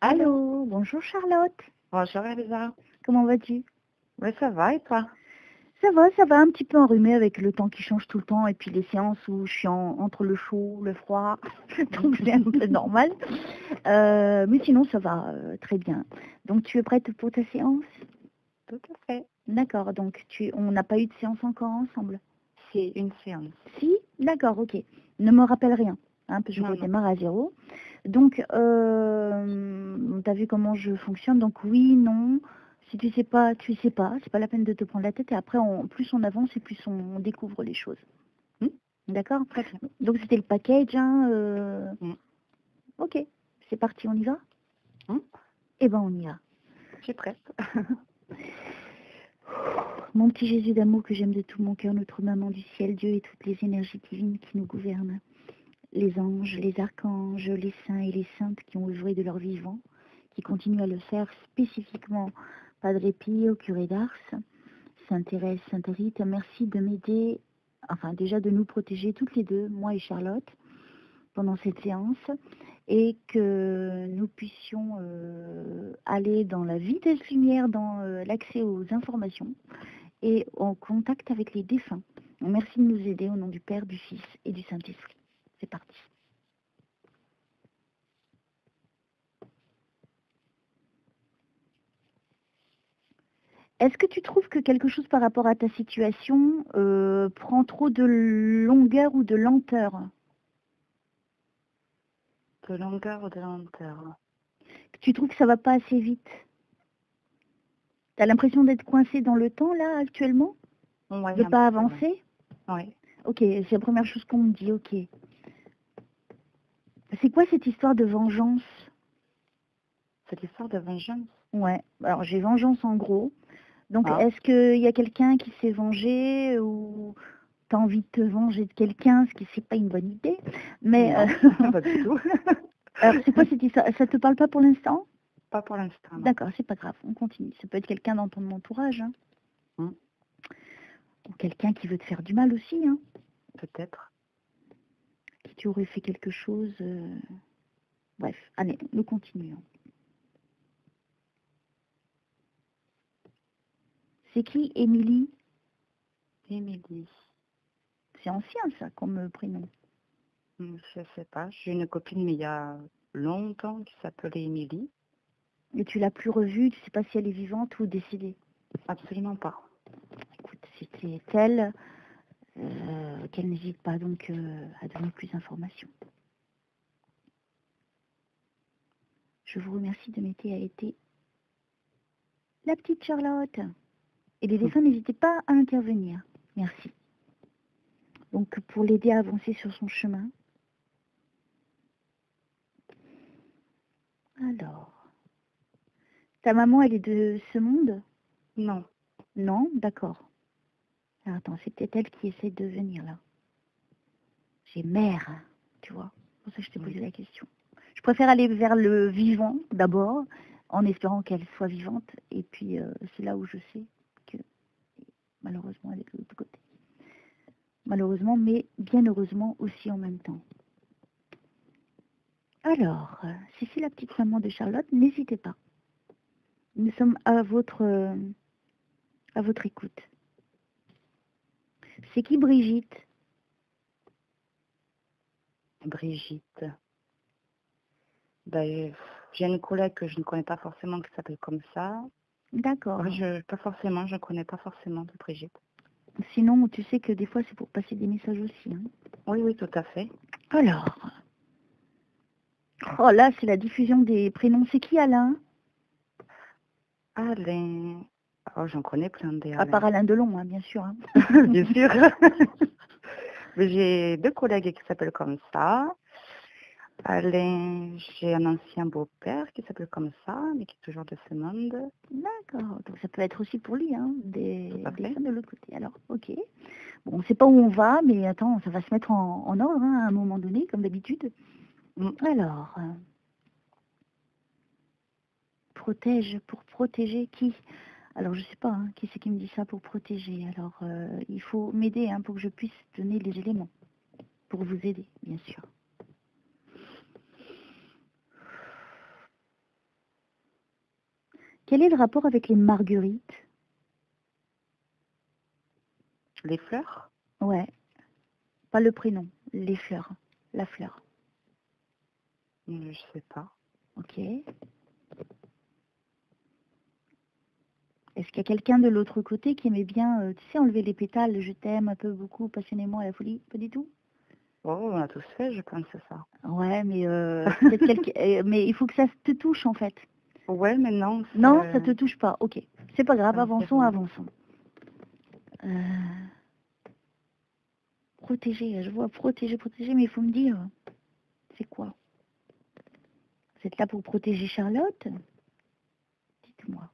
Allô, bonjour Charlotte. Bonjour Elsa. Comment vas-tu? Oui, ça va et toi? Ça va, un petit peu enrhumé avec le temps qui change tout le temps et puis les séances où je suis entre le chaud, le froid, donc c'est un peu normal. Mais sinon ça va très bien. Donc tu es prête pour ta séance? Tout à fait. D'accord, donc on n'a pas eu de séance encore ensemble? C'est une séance. Si? D'accord, ok. Ne me rappelle rien, hein, parce que je Non. redémarre à zéro. Donc, tu as vu comment je fonctionne, donc oui, non. Si tu sais pas, tu sais pas. C'est pas la peine de te prendre la tête. Et après, plus on avance et plus on découvre les choses. D'accord? Très bien. Donc, c'était le package. Hein, Ok, c'est parti, on y va? Eh ben, on y va. Je suis prête. Mon petit Jésus d'amour que j'aime de tout mon cœur, notre maman du ciel, Dieu et toutes les énergies divines qui nous gouvernent. Les anges, les archanges, les saints et les saintes qui ont œuvré de leur vivant, qui continuent à le faire spécifiquement Padre Pio, curé d'Ars, Sainte Thérèse, Sainte Rite, merci de m'aider, enfin déjà de nous protéger toutes les deux, moi et Charlotte, pendant cette séance, et que nous puissions aller dans la vitesse lumière, dans l'accès aux informations et en contact avec les défunts. Donc, merci de nous aider au nom du Père, du Fils et du Saint-Esprit. C'est parti. Est-ce que tu trouves que quelque chose par rapport à ta situation prend trop de longueur ou de lenteur? De longueur ou de lenteur? Tu trouves que ça va pas assez vite? Tu as l'impression d'être coincé dans le temps, là, actuellement? Ouais, De pas avancer? Oui. Ok, c'est la première chose qu'on me dit, ok. C'est quoi cette histoire de vengeance? Cette histoire de vengeance? Ouais, alors j'ai vengeance en gros. Donc est-ce qu'il y a quelqu'un qui s'est vengé ou tu as envie de te venger de quelqu'un, ce qui c'est pas une bonne idée? Mais Non, pas du tout. Alors c'est quoi cette histoire? Ça te parle pas pour l'instant? Pas pour l'instant. D'accord, c'est pas grave, on continue. Ça peut être quelqu'un dans ton entourage, hein. Ou quelqu'un qui veut te faire du mal aussi, hein. Peut-être. Qui tu aurais fait quelque chose. Bref, allez, nous continuons. C'est qui Émilie? Émilie. C'est ancien ça comme prénom. Je sais pas. J'ai une copine, mais il y a longtemps, qui s'appelait Émilie. Et tu l'as plus revue, tu sais pas si elle est vivante ou décédée? Absolument pas. Écoute, c'était elle, qu'elle n'hésite pas donc à donner plus d'informations. Je vous remercie de m'aider à aider la petite Charlotte. Et les défunts, n'hésitez pas à intervenir. Merci. Donc, pour l'aider à avancer sur son chemin. Alors, ta maman, elle est de ce monde? Non. Non? D'accord. Alors, attends, c'est peut-être elle qui essaie de venir, là. J'ai mère, tu vois. C'est pour ça que je t'ai posé la question. Je préfère aller vers le vivant, d'abord, en espérant qu'elle soit vivante. Et puis, c'est là où je sais que, malheureusement, elle est de l'autre côté. Malheureusement, mais bien heureusement aussi en même temps. Alors, si c'est la petite maman de Charlotte, n'hésitez pas. Nous sommes à votre écoute. C'est qui Brigitte? Brigitte. Ben, j'ai une collègue que je ne connais pas forcément qui s'appelle comme ça. D'accord. Pas forcément, je ne connais pas forcément de Brigitte. Sinon, tu sais que des fois, c'est pour passer des messages aussi. Hein. Oui, oui, tout à fait. Alors. Oh là, c'est la diffusion des prénoms. C'est qui Alain? Alain. Oh, j'en connais plein des Alain. À part Alain Delon, hein, bien sûr. Hein. Bien sûr. J'ai deux collègues qui s'appellent comme ça. Alain, j'ai un ancien beau-père qui s'appelle comme ça, mais qui est toujours de ce monde. D'accord. Donc ça peut être aussi pour lui, hein, des femmes de l'autre côté. Alors, ok. Bon, on ne sait pas où on va, mais attends, ça va se mettre en ordre hein, à un moment donné, comme d'habitude. Alors, protège, pour protéger qui? Alors, je ne sais pas, hein, qui c'est qui me dit ça pour protéger. Alors, il faut m'aider hein, pour que je puisse donner les éléments. Pour vous aider, bien sûr. Quel est le rapport avec les marguerites? Les fleurs? Ouais, pas le prénom, les fleurs, la fleur. Je sais pas. Ok. Est-ce qu'il y a quelqu'un de l'autre côté qui aimait bien, tu sais, enlever les pétales, je t'aime un peu, beaucoup, passionnément à la folie? Pas du tout? Oh, on a tous fait, je pense, ça. Ouais, mais peut-être mais il faut que ça te touche en fait. Ouais, mais non. Non, ça te touche pas. Ok, c'est pas grave, ça me dit avançons, rien. avançons. Protéger, je vois protéger, mais il faut me dire, c'est quoi? Vous êtes là pour protéger Charlotte? Dites-moi.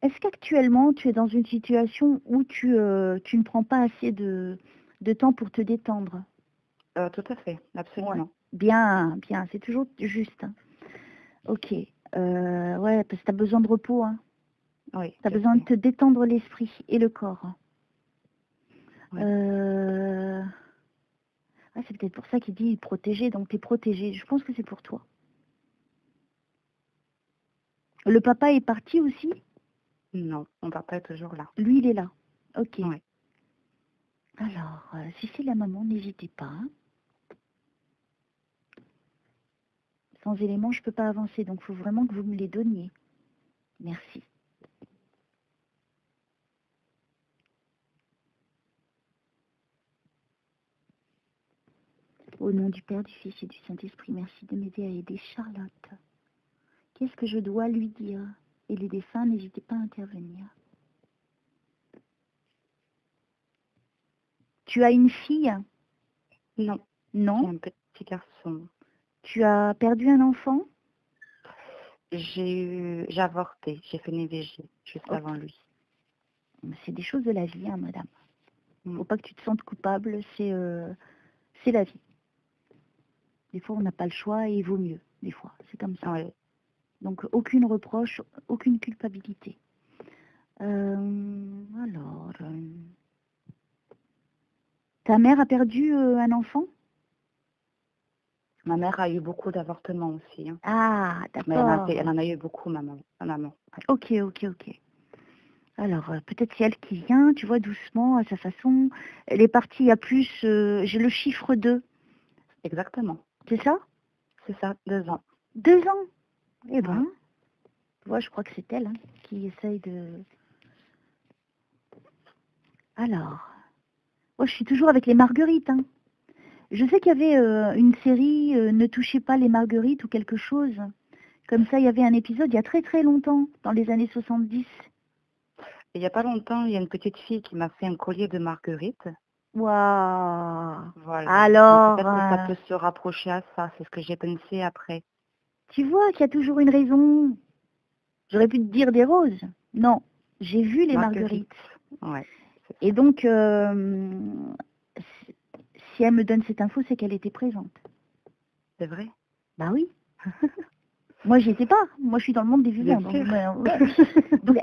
Est-ce qu'actuellement tu es dans une situation où tu ne prends pas assez de temps pour te détendre? Tout à fait, absolument. Ouais. Bien, bien, c'est toujours juste. Hein. Ok. Ouais, parce que tu as besoin de repos. Hein. Oui. Tu as besoin de te détendre l'esprit et le corps. Oui. Ah, c'est peut-être pour ça qu'il dit protéger, donc tu es protégé. Je pense que c'est pour toi. Le papa est parti aussi? Non, mon papa est toujours là. Lui, il est là. Ok. Oui. Alors, si c'est la maman, n'hésitez pas. Hein. Sans éléments, je ne peux pas avancer, donc il faut vraiment que vous me les donniez. Merci. Au nom du Père, du Fils et du Saint-Esprit, merci de m'aider à aider Charlotte. Qu'est-ce que je dois lui dire? Et les défunts, n'hésitez pas à intervenir. Tu as une fille? Non. Non. J'ai un petit garçon. Tu as perdu un enfant? J'ai avorté, j'ai fait une IVG juste avant lui. C'est des choses de la vie, hein, madame. Faut pas que tu te sentes coupable, c'est la vie. Des fois, on n'a pas le choix et il vaut mieux, des fois. C'est comme ça. Ouais. Donc, aucune reproche, aucune culpabilité. Ta mère a perdu un enfant? Ma mère a eu beaucoup d'avortements aussi. Hein. Ah, Mais d'accord. elle en a eu beaucoup, maman. Ouais. Ok. Alors, peut-être c'est elle qui vient, tu vois, doucement, à sa façon. Elle est partie il y a plus, j'ai le chiffre 2. Exactement. C'est ça? C'est ça, 2 ans. 2 ans? Eh ben, Ouais. tu vois, je crois que c'est elle hein, qui essaye de... Alors, je suis toujours avec les marguerites. Hein. Je sais qu'il y avait une série Ne touchez pas les marguerites ou quelque chose. Comme ça, il y avait un épisode il y a très très longtemps, dans les années 70. Il n'y a pas longtemps, il y a une petite fille qui m'a fait un collier de marguerite. Waouh! Voilà. Alors, Peut-être que ça peut se rapprocher à ça, c'est ce que j'ai pensé après. Tu vois qu'il y a toujours une raison. J'aurais pu te dire des roses. Non, j'ai vu les marguerites. Ouais. Et donc, si elle me donne cette info, c'est qu'elle était présente. C'est vrai? Bah oui. Moi, j'y étais pas. Moi, je suis dans le monde des vivants. Donc, donc,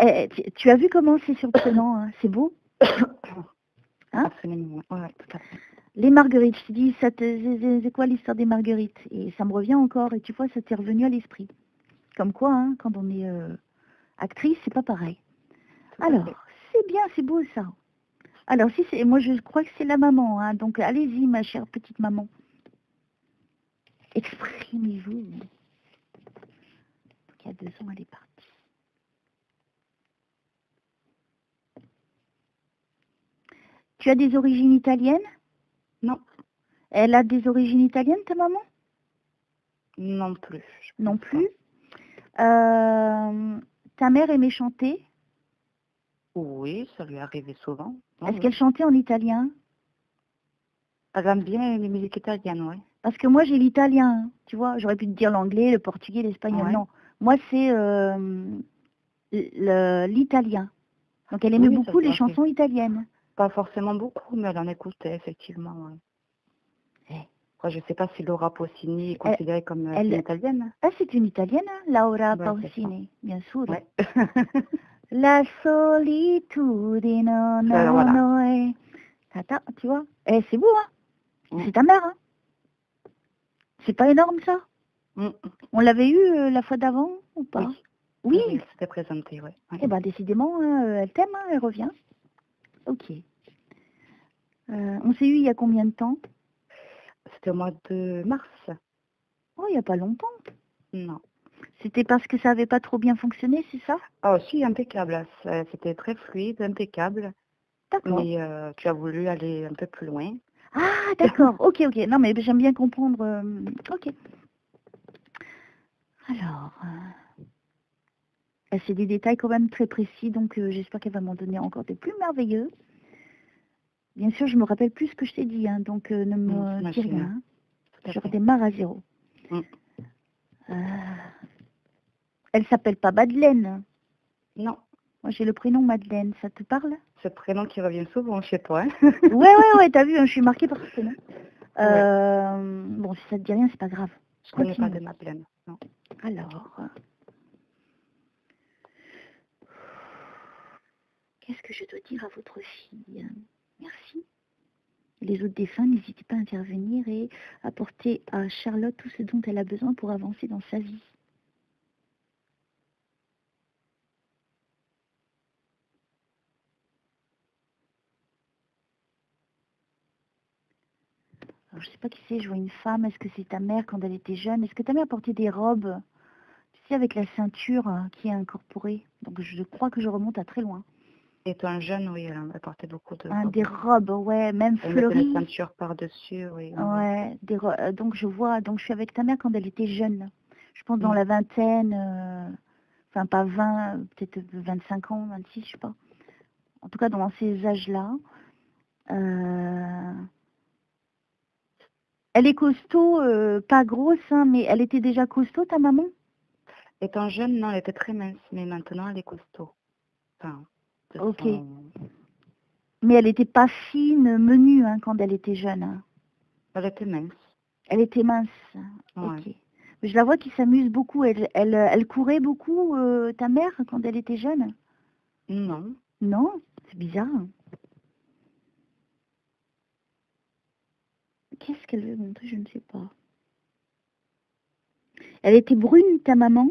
tu as vu comment c'est surprenant, hein. C'est beau. Hein? Absolument. Ouais, tout à fait. Les marguerites, je te dis, c'est quoi l'histoire des marguerites? Et ça me revient encore. Et tu vois, ça t'est revenu à l'esprit. Comme quoi, hein, quand on est actrice, c'est pas pareil. Alors, c'est bien, c'est beau ça. Alors, si c'est, moi je crois que c'est la maman, hein, donc allez-y ma chère petite maman. Exprimez-vous. Donc, il y a 2 ans, elle est partie. Tu as des origines italiennes? Non. Elle a des origines italiennes, ta maman? Non plus. Non plus. Ta mère aimait chanter? Oui, ça lui arrivait souvent. Est-ce qu'elle chantait en italien? Elle aime bien les musiques italiennes, oui. Parce que moi j'ai l'italien, hein, tu vois, j'aurais pu te dire l'anglais, le portugais, l'espagnol, non. Moi c'est l'italien. Donc elle aimait beaucoup les chansons italiennes. Pas forcément beaucoup, mais elle en écoutait effectivement, oui. Après, je ne sais pas si Laura Pausini est considérée comme une italienne. Ah, c'est une italienne, hein, Laura Pausini, bien sûr. Ouais. La solitudine, Voilà. Attends, tu vois. Eh, c'est beau, hein? Mm. C'est ta mère, hein? C'est pas énorme, ça? Mm. On l'avait eu la fois d'avant ou pas? Oui, Oui. oui, elle s'était présentée, ouais. Eh ben, décidément, hein, elle t'aime, hein, elle revient. Ok. On s'est eu il y a combien de temps? C'était au mois de mars. Oh, il n'y a pas longtemps. Non. C'était parce que ça n'avait pas trop bien fonctionné, c'est ça? Oh, si, impeccable. C'était très fluide, impeccable. D'accord. Mais tu as voulu aller un peu plus loin. Ah, d'accord. Ok, ok. Non, mais j'aime bien comprendre. Ok. Alors, c'est des détails quand même très précis, donc j'espère qu'elle va m'en donner encore des plus merveilleux. Bien sûr, je me rappelle plus ce que je t'ai dit, hein, donc ne me dis j'imagine. rien. Hein. Tout à Je fait. redémarre à zéro. Mm. Elle s'appelle pas Madeleine. Non, Moi, j'ai le prénom Madeleine. Ça te parle? ce prénom qui revient souvent chez toi. Hein. Ouais, t'as vu, hein, je suis marquée par ce prénom. Ouais. Bon, si ça te dit rien, c'est pas grave. Je connais pas de Madeleine. Non. Alors, qu'est-ce que je dois dire à votre fille? Merci. Les autres défunts, n'hésitez pas à intervenir et apporter à Charlotte tout ce dont elle a besoin pour avancer dans sa vie. Alors, je sais pas qui c'est, je vois une femme. Est-ce que c'est ta mère quand elle était jeune? Est-ce que ta mère portait des robes, tu sais, avec la ceinture qui est incorporée? Donc, je crois que je remonte à très loin. Étant jeune, oui, elle portait beaucoup de Hein, robes. des robes, ouais, même Elle mettait une fleuries. ceinture par-dessus, oui. Ouais, donc je vois, donc je suis avec ta mère quand elle était jeune. Je pense dans Mm. la vingtaine, enfin pas 20, peut-être 25 ans, 26, je sais pas. En tout cas, dans ces âges-là. Elle est costaud, pas grosse, hein, mais elle était déjà costaud, ta maman? Étant jeune, non, elle était très mince, mais maintenant elle est costaud. Enfin, de Ok. son- Mais elle n'était pas fine, menue, hein, quand elle était jeune. Hein. Elle était mince. Elle était mince. Ouais. Ok. Mais je la vois qui s'amuse beaucoup. Elle courait beaucoup, ta mère, quand elle était jeune? Non. Non? C'est bizarre. Qu'est-ce qu'elle veut montrer? Je ne sais pas. Elle était brune, ta maman,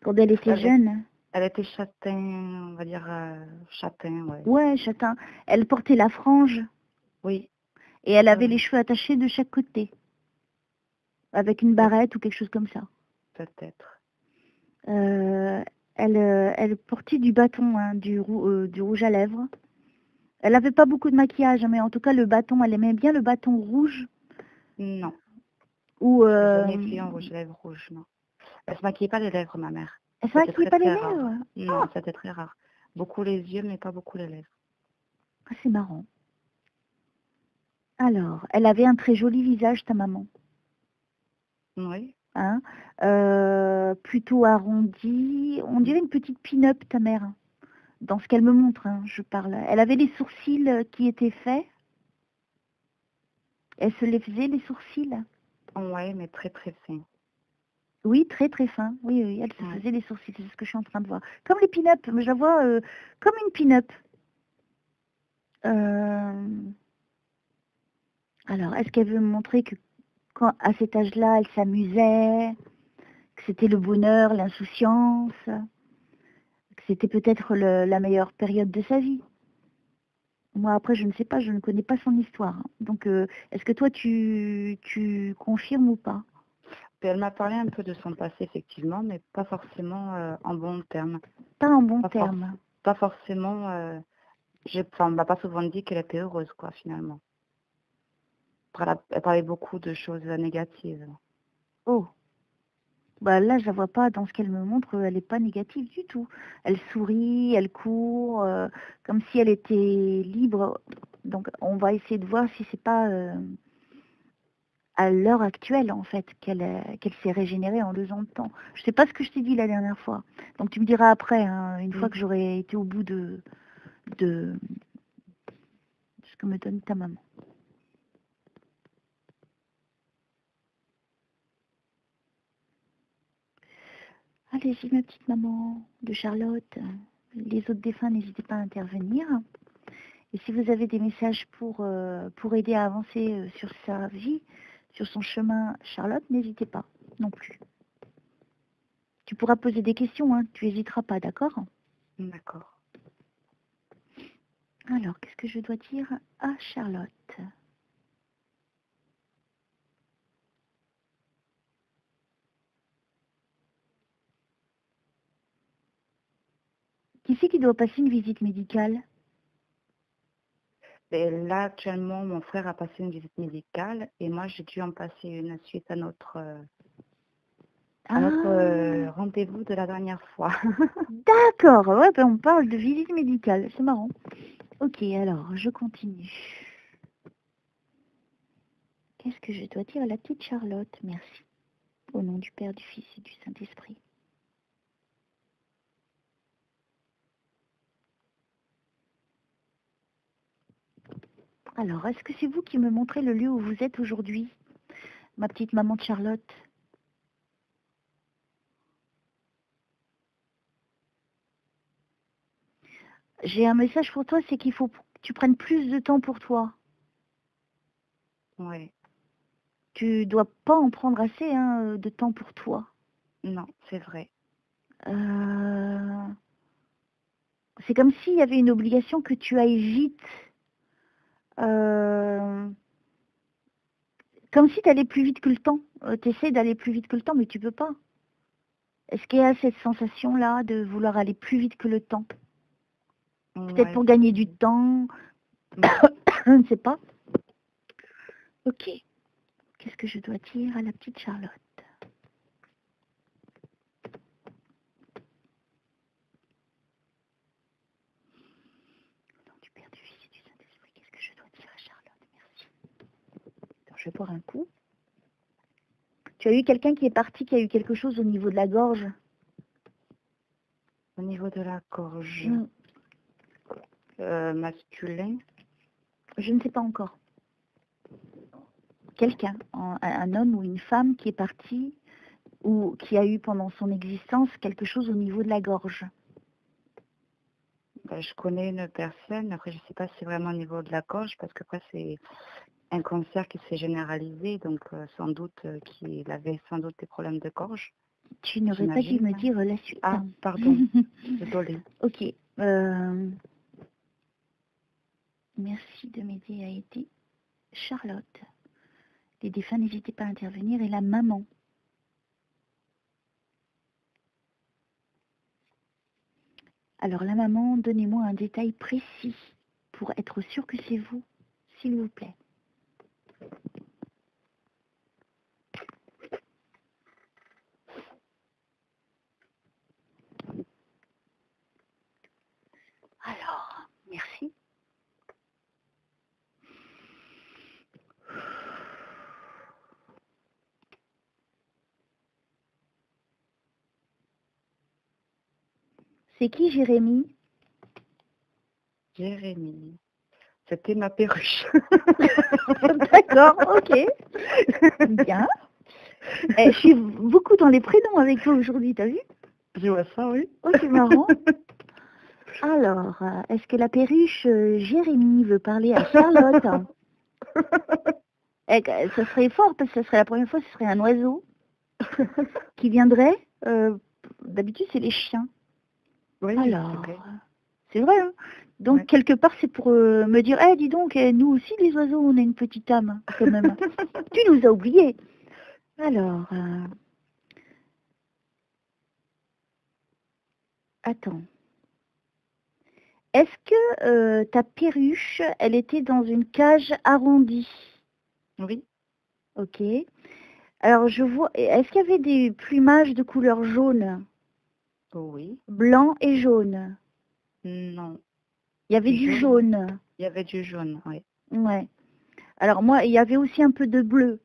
quand elle était jeune? Elle était châtain, on va dire châtain, ouais. Ouais, châtain. Elle portait la frange Oui. et elle avait Oui. les cheveux attachés de chaque côté, avec une barrette ou quelque chose comme ça. Peut-être. Elle portait du bâton, hein, du rouge à lèvres. Elle n'avait pas beaucoup de maquillage, mais en tout cas, le bâton, elle aimait bien le bâton rouge. Non. Ou, Je n'ai jamais vu un rouge à lèvres rouge, non. Elle se maquillait pas les lèvres, ma mère. elle ne se C'était maquillait très pas les très rare. lèvres. Non, Ah, c'était très rare. Beaucoup les yeux, mais pas beaucoup les lèvres. c'est marrant. Alors, elle avait un très joli visage, ta maman. Oui. Hein, plutôt arrondi. On dirait une petite pin-up, ta mère. Dans ce qu'elle me montre, hein, je parle. Elle avait les sourcils qui étaient faits. Elle se les faisait, les sourcils. Ouais, mais très très fin. Oui, très très fin. Oui, oui, elle se Ouais. faisait les sourcils, c'est ce que je suis en train de voir. Comme les pin-up, mais je la vois comme une pin-up. Alors, est-ce qu'elle veut me montrer que quand, à cet âge-là, elle s'amusait, que c'était le bonheur, l'insouciance, que c'était peut-être la meilleure période de sa vie? Moi, après, je ne sais pas, je ne connais pas son histoire. Hein. Donc, est-ce que toi, tu confirmes ou pas? Puis elle m'a parlé un peu de son passé, effectivement, mais pas forcément en bons termes. Pas en bon Pas, terme. pas forcément... on m'a pas souvent dit qu'elle était heureuse, quoi, finalement. Elle parlait beaucoup de choses négatives. Oh, bah là, je la vois pas dans ce qu'elle me montre, elle n'est pas négative du tout. Elle sourit, elle court, comme si elle était libre. Donc, on va essayer de voir si c'est pas à l'heure actuelle, en fait, qu'elle s'est régénérée en 2 ans de temps. Je sais pas ce que je t'ai dit la dernière fois. Donc, tu me diras après, hein, une fois que j'aurai été au bout de ce que me donne ta maman. Allez-y, ma petite maman de Charlotte. Les autres défunts, n'hésitez pas à intervenir. Et si vous avez des messages pour aider à avancer sur sa vie, sur son chemin, Charlotte, n'hésitez pas non plus. Tu pourras poser des questions, hein, tu n'hésiteras pas, d'accord? D'accord. Alors, qu'est-ce que je dois dire à Charlotte? Qui c'est qui doit passer une visite médicale? Et là, actuellement, mon frère a passé une visite médicale et moi, j'ai dû en passer une suite à notre rendez-vous de la dernière fois. D'accord, ouais, ben on parle de visite médicale, c'est marrant. Ok, alors, je continue. Qu'est-ce que je dois dire à la petite Charlotte? Merci. Au nom du Père, du Fils et du Saint-Esprit. Alors, est-ce que c'est vous qui me montrez le lieu où vous êtes aujourd'hui, ma petite maman de Charlotte? J'ai un message pour toi, c'est qu'il faut que tu prennes plus de temps pour toi. Oui. Tu dois pas en prendre assez hein, de temps pour toi. Non, c'est vrai. C'est comme s'il y avait une obligation que tu ailles vite. Comme si tu allais plus vite que le temps. Tu essaies d'aller plus vite que le temps, mais tu peux pas. Est-ce qu'il y a cette sensation-là de vouloir aller plus vite que le temps? Peut-être pour gagner du temps. Je ne sais pas. Ok. Qu'est-ce que je dois dire à la petite Charlotte? Au nom du Père, du Fils et du Saint-Esprit, qu'est-ce que je dois dire à Charlotte? Merci. Alors, je vais boire un coup. Tu as eu quelqu'un qui est parti, qui a eu quelque chose au niveau de la gorge? Au niveau de la gorge. Masculin? Je ne sais pas encore. Quelqu'un, un homme ou une femme qui est parti ou qui a eu pendant son existence quelque chose au niveau de la gorge. Je connais une personne, après je ne sais pas si c'est vraiment au niveau de la gorge, parce qu'après c'est un cancer qui s'est généralisé, donc sans doute qu'il avait sans doute des problèmes de gorge. Tu n'aurais pas dû me dire la suite. Ah, pardon, désolée. Ok. Merci de m'aider à aider Charlotte. Les défunts, n'hésitez pas à intervenir. Et la maman. Alors la maman, donnez-moi un détail précis pour être sûr que c'est vous, s'il vous plaît. Alors, merci. C'est qui Jérémy? Jérémy. C'était ma perruche. D'accord, ok. Bien. Je suis beaucoup dans les prénoms avec toi aujourd'hui, t'as vu? Je vois ça, oui. Oh, c'est marrant. Alors, est-ce que la perruche Jérémy veut parler à Charlotte? Ce serait fort parce que ce serait la première fois, ce serait un oiseau qui viendrait. D'habitude, c'est les chiens. Oui, alors, c'est vrai. Hein. Donc, ouais. Quelque part, c'est pour me dire, dis donc, nous aussi, les oiseaux, on a une petite âme, quand même. Tu nous as oubliés. Alors, attends. Est-ce que ta perruche, elle était dans une cage arrondie? Oui. Ok. Alors, je vois, est-ce qu'il y avait des plumages de couleur jaune? Oui. Blanc et jaune? Non. Il y avait du jaune. Il y avait du jaune, oui. Ouais. Alors, moi, il y avait aussi un peu de bleu.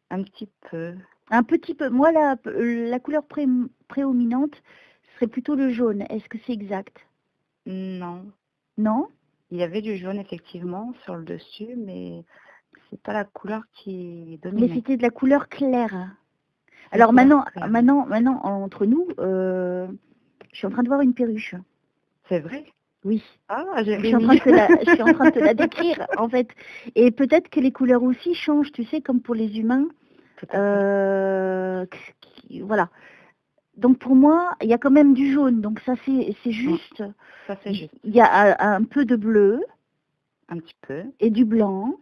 Un petit peu. Un petit peu. Moi, la couleur prédominante serait plutôt le jaune. Est-ce que c'est exact? Non. Non? Il y avait du jaune, effectivement, sur le dessus, mais c'est pas la couleur qui dominait. Mais c'était de la couleur claire. Alors maintenant, entre nous, je suis en train de voir une perruche. C'est vrai? Oui. Ah, Je suis en train Jérémy. de te la, je suis en train de te la décrire, en fait. Et peut-être que les couleurs aussi changent, tu sais, comme pour les humains. Tout à fait. Voilà. Donc pour moi, il y a quand même du jaune. Donc ça, c'est Mm. juste. Ça, c'est juste. Il y a un peu de bleu Un petit peu. et du blanc.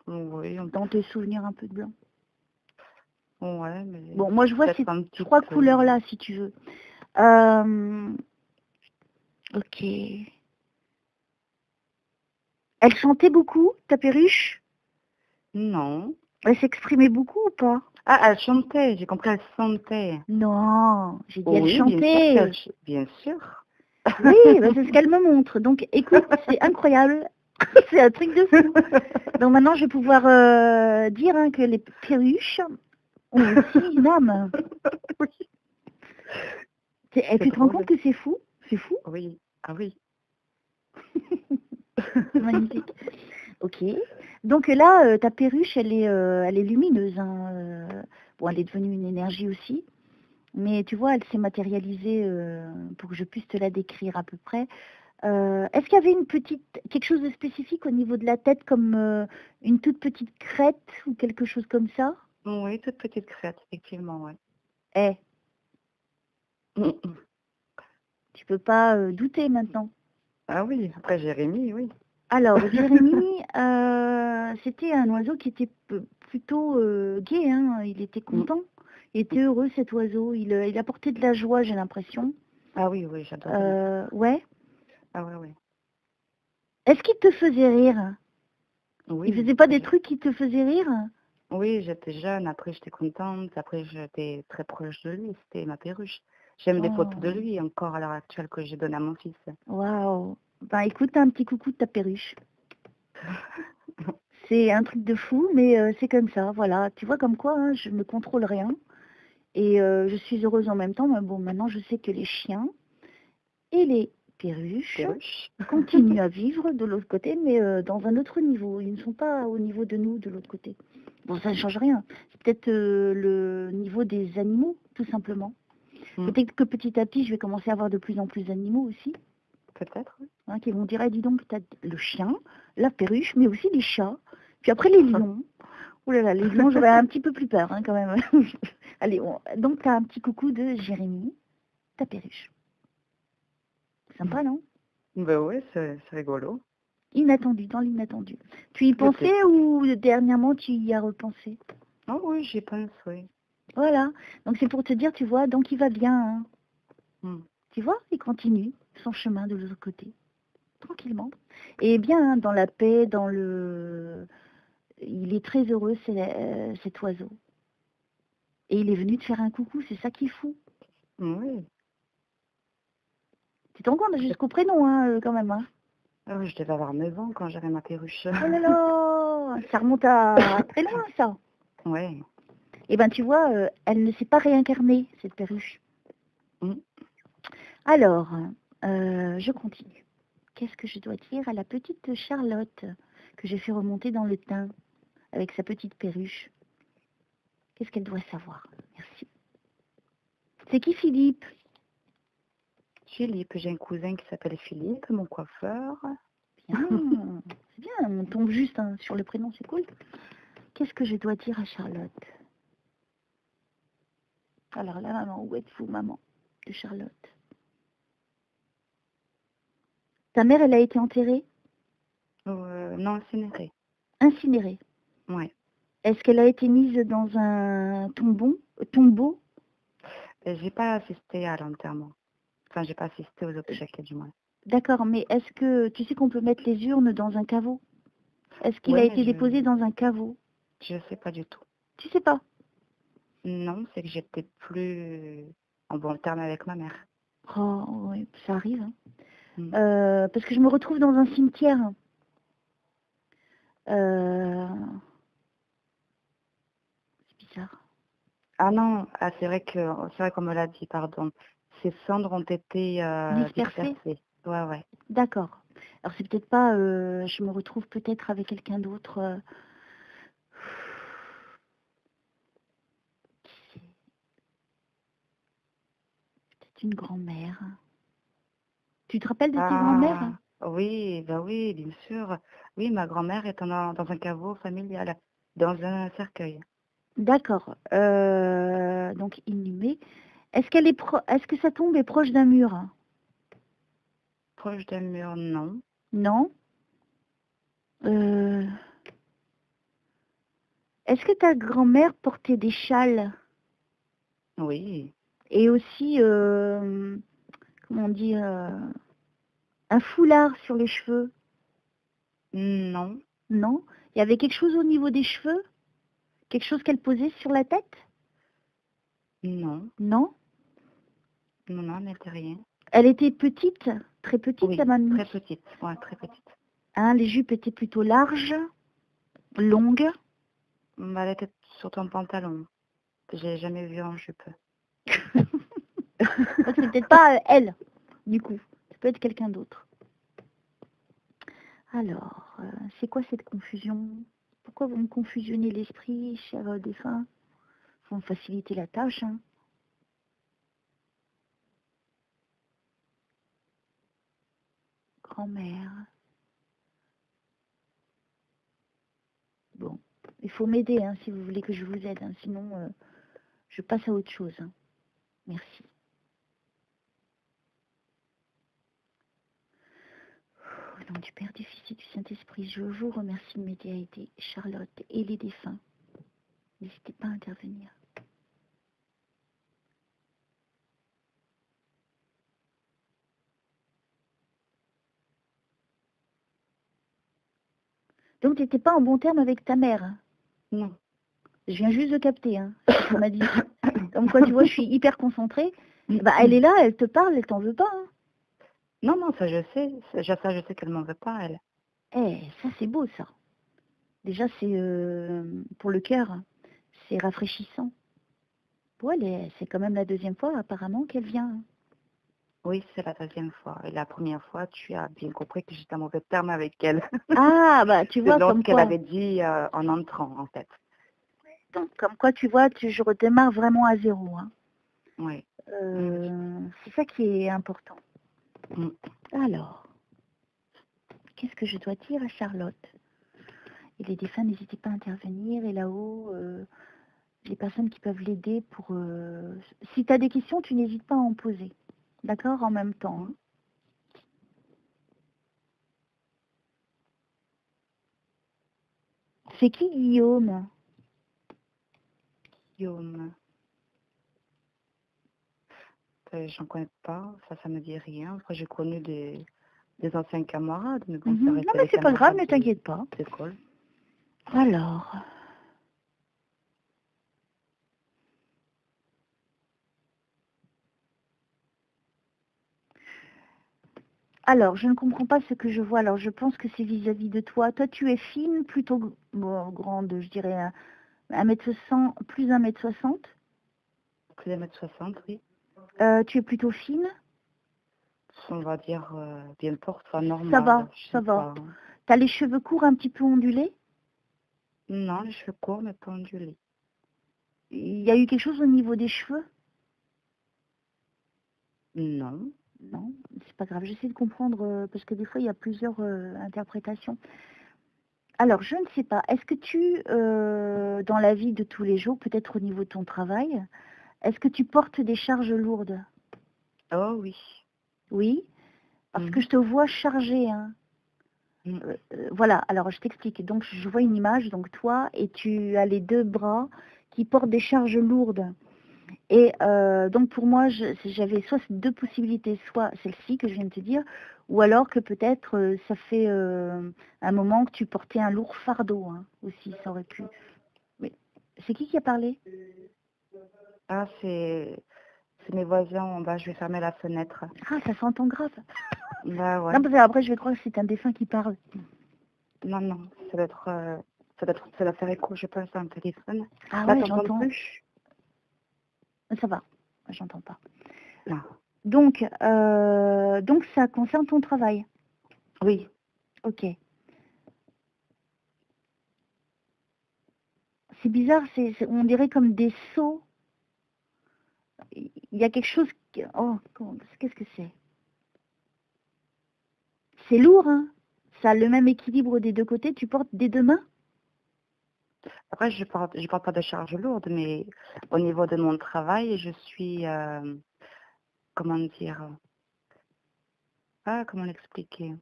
Oui, Dans tes souvenirs, un peu de blanc. ouais, mais Bon, moi, je vois ces peut-être un petit 3 peu. couleurs-là, si tu veux. Ok. Elle chantait beaucoup, ta perruche? Non. Elle s'exprimait beaucoup ou pas? Ah, elle chantait, j'ai compris, elle chantait. Non, j'ai dit elle Oui, bien sûr chantait. bien sûr. Oui, bah, c'est ce qu'elle me montre. Donc, écoute, c'est incroyable. C'est un truc de fou. Donc maintenant, je vais pouvoir dire hein, que les perruches ont aussi une âme. Oui, Et c'est puis, tu te rends compte drôle. que c'est fou? C'est fou? Oui. Ah oui. Magnifique. Ok. Donc là, ta perruche, elle est lumineuse. Hein, bon, elle est devenue une énergie aussi. Mais tu vois, elle s'est matérialisée pour que je puisse te la décrire à peu près. Est-ce qu'il y avait quelque chose de spécifique au niveau de la tête, comme une toute petite crête ou quelque chose comme ça? Oui, toute petite crête, effectivement, ouais. Eh, tu peux pas douter maintenant. Ah oui, après Jérémy, oui. Alors, Jérémy, c'était un oiseau qui était plutôt gai, hein. Il était content, il était heureux cet oiseau. Il apportait de la joie, j'ai l'impression. Ah oui, oui, j'adorais. Ouais. Ah ouais, ouais. Est-ce qu'il te faisait rire? Il Oui, faisait pas des trucs qui te faisaient rire? oui, j'étais jeune, après j'étais contente, après j'étais très proche de lui, c'était ma perruche. J'aime des photos de Oh, lui encore à l'heure actuelle que j'ai donné à mon fils. waouh. Ben écoute, un petit coucou de ta perruche. C'est un truc de fou, mais c'est comme ça, voilà. Tu vois comme quoi, hein, je ne contrôle rien. Et je suis heureuse en même temps. Mais bon, maintenant, je sais que les chiens et les perruches Perruche. continuent à vivre de l'autre côté, mais dans un autre niveau. Ils ne sont pas au niveau de nous, de l'autre côté. Bon, ça ne change rien. C'est peut-être le niveau des animaux, tout simplement. Peut-être que petit à petit, je vais commencer à avoir de plus en plus d'animaux aussi. Peut-être, oui. Hein, qui vont dire, ah, dis donc, t'as le chien, la perruche, mais aussi les chats. Puis après, les lions. Ouh là là, les lions, j'aurais un petit peu plus peur, hein, quand même. Allez, donc, tu as un petit coucou de Jérémy, ta perruche. Sympa, non? Ben oui, c'est rigolo. Inattendu, dans l'inattendu. Tu y Peut-être. pensais ou dernièrement tu y as repensé? Oh oui, j'y pense, oui. Voilà. Donc c'est pour te dire, tu vois, donc il va bien. Hein. Mm. Tu vois, il continue son chemin de l'autre côté, tranquillement. Et bien, hein, dans la paix, dans le... Il est très heureux, cet oiseau. Et il est venu te faire un coucou, c'est ça qui est fou. Oui. Tu t'en compte jusqu'au prénom, hein, quand même. Hein. Ah oui, je devais avoir 9 ans quand j'avais ma perruche. Oh là là, ça remonte à très loin, ça. Ouais. Eh ben, tu vois, elle ne s'est pas réincarnée, cette perruche. Mm. Alors, je continue. Qu'est-ce que je dois dire à la petite Charlotte que j'ai fait remonter dans le thym avec sa petite perruche? Qu'est-ce qu'elle doit savoir? Merci. C'est qui Philippe? Philippe, j'ai un cousin qui s'appelle Philippe, mon coiffeur. Bien, c'est bien, on tombe juste hein, sur le prénom, c'est cool. Qu'est-ce que je dois dire à Charlotte? Alors là, maman, où êtes-vous, maman de Charlotte? Ta mère, elle a été enterrée? Non, incinéré. Incinérée. Ouais. Est-ce qu'elle a été mise dans un tombeau? J'ai pas assisté à l'enterrement. Enfin, j'ai pas assisté aux obsèques, du moins. D'accord, mais est-ce que tu sais qu'on peut mettre les urnes dans un caveau? Est-ce qu'il Ouais, a mais été déposé dans un caveau? je sais pas du tout. Tu sais pas? Non, c'est que j'étais plus en bon terme avec ma mère. Oh, oui, ça arrive. Hein. Mm. Parce que je me retrouve dans un cimetière. Euh, c'est bizarre. Ah non, ah, c'est vrai qu'on me l'a dit, pardon. Ces cendres ont été Dispersé? dispersées. Ouais, ouais. D'accord. Alors c'est peut-être pas... je me retrouve peut-être avec quelqu'un d'autre. Peut-être d'une grand-mère. Tu te rappelles de tes grand-mères? Oui, bah oui, bien sûr. Oui, ma grand-mère est dans un caveau familial, dans un cercueil. D'accord. Donc inhumée. Est-ce que sa tombe est proche d'un mur? Proche d'un mur, non. Non. Euh, Est-ce que ta grand-mère portait des châles Oui, et aussi, comment dire, un foulard sur les cheveux? non, Non. Il y avait quelque chose au niveau des cheveux? Quelque chose qu'elle posait sur la tête? non, Non. non, non, elle n'était rien. Elle était petite, très petite, ta Oui, mamie. très petite, ouais, très petite. Hein, les jupes étaient plutôt larges, longues. Bah, elle était sur ton pantalon. Je l'ai jamais vue en jupe. Donc c'est peut-être pas elle, du coup. Ça peut être quelqu'un d'autre. Alors, c'est quoi cette confusion? Pourquoi vous me confusionnez l'esprit, cher défunt? Faut me faciliter la tâche, hein. Grand-mère. Bon, il faut m'aider, hein, si vous voulez que je vous aide, hein, sinon je passe à autre chose, hein. Merci. Au nom du Père, du Fils et du Saint-Esprit, je vous remercie de m'aider à aider Charlotte et les défunts. N'hésitez pas à intervenir. Donc, tu n'étais pas en bon terme avec ta mère, hein? Non. Je viens juste de capter, hein, ce que tu m'as dit. Comme quoi, tu vois, je suis hyper concentrée. Bah, elle est là, elle te parle, elle t'en veut pas, hein. Non, non, ça je sais. Ça je sais qu'elle m'en veut pas, elle. Eh, ça c'est beau, ça. Déjà, c'est pour le cœur, c'est rafraîchissant. Pour elle, c'est quand même la deuxième fois, apparemment, qu'elle vient, hein. Oui, c'est la deuxième fois. Et la première fois, tu as bien compris que j'étais en mauvais terme avec elle. Ah, bah, tu vois, Selon ce comme qu'elle quoi. avait dit en entrant, en fait. Donc, comme quoi, tu vois, je redémarre vraiment à zéro, hein. Oui. C'est ça qui est important. Mm. Alors, qu'est-ce que je dois dire à Charlotte? Et les défunts, n'hésitez pas à intervenir. Et là-haut, les personnes qui peuvent l'aider pour... Si tu as des questions, tu n'hésites pas à en poser. D'accord? En même temps, hein. C'est qui Guillaume? Guillaume, j'en connais pas. Ça me dit rien. Après, j'ai connu des anciens camarades, mais bon, ça Non, restait mais des c'est pas grave, camarades ne t'inquiète pas. d'école. Alors... Alors, je ne comprends pas ce que je vois. Alors, je pense que c'est vis-à-vis de toi. Toi, tu es fine, plutôt grande, je dirais 1m60, plus 1m60. Plus d'1m60, oui. Tu es plutôt fine. On va dire bien porte, enfin normal. Ça va, Je ça sais va. pas. Tu as les cheveux courts un petit peu ondulés. Non, les cheveux courts, mais pas ondulés. Il y a eu quelque chose au niveau des cheveux? Non. Non, c'est pas grave. J'essaie de comprendre parce que des fois, il y a plusieurs interprétations. Alors, je ne sais pas. Est-ce que dans la vie de tous les jours, peut-être au niveau de ton travail, est-ce que tu portes des charges lourdes? Oh oui. Oui, parce que je te vois chargée, hein. Voilà, alors je t'explique. Donc, je vois une image, donc toi, et tu as les deux bras qui portent des charges lourdes. Et donc, pour moi, j'avais soit deux possibilités, soit celle-ci que je viens de te dire, ou alors que peut-être ça fait un moment que tu portais un lourd fardeau, hein, aussi, ça aurait pu. Mais c'est qui a parlé? Ah, c'est mes voisins en bas. Je vais fermer la fenêtre. Ah, ça s'entend grave. Bah ouais. Non, parce que après, je vais croire que c'est un défunt qui parle. Non, non. Ça doit faire écho, je pense, dans le téléphone. Ah Là, ouais, t'entends j'entends. plus? Ça va, j'entends pas. Non. Donc ça concerne ton travail. Oui. Ok. C'est bizarre, on dirait comme des seaux il y a quelque chose... Oh, qu'est-ce que c'est? C'est lourd, hein? Ça a le même équilibre des deux côtés. Tu portes des deux mains? Après, je porte pas de charge lourde, mais au niveau de mon travail, je suis, comment dire, comment l'expliquer?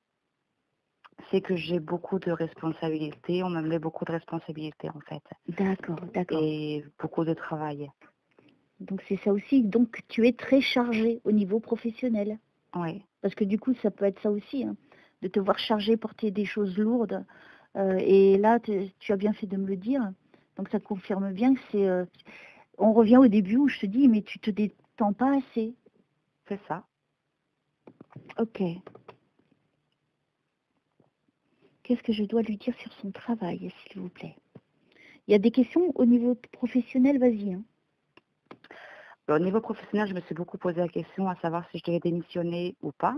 C'est que j'ai beaucoup de responsabilités, on me met beaucoup de responsabilités en fait, D'accord, d'accord. et beaucoup de travail. Donc c'est ça aussi. Donc tu es très chargé au niveau professionnel. Oui, Parce que du coup, ça peut être ça aussi, hein, de te voir chargé, porter des choses lourdes. Et là, tu as bien fait de me le dire. Donc ça confirme bien que c'est... on revient au début où je te dis, mais tu te détends pas assez. c'est ça. Ok. Qu'est-ce que je dois lui dire sur son travail, s'il vous plaît? Il y a des questions au niveau professionnel, vas-y. Hein. Au niveau professionnel, je me suis beaucoup posé la question à savoir si je devais démissionner ou pas,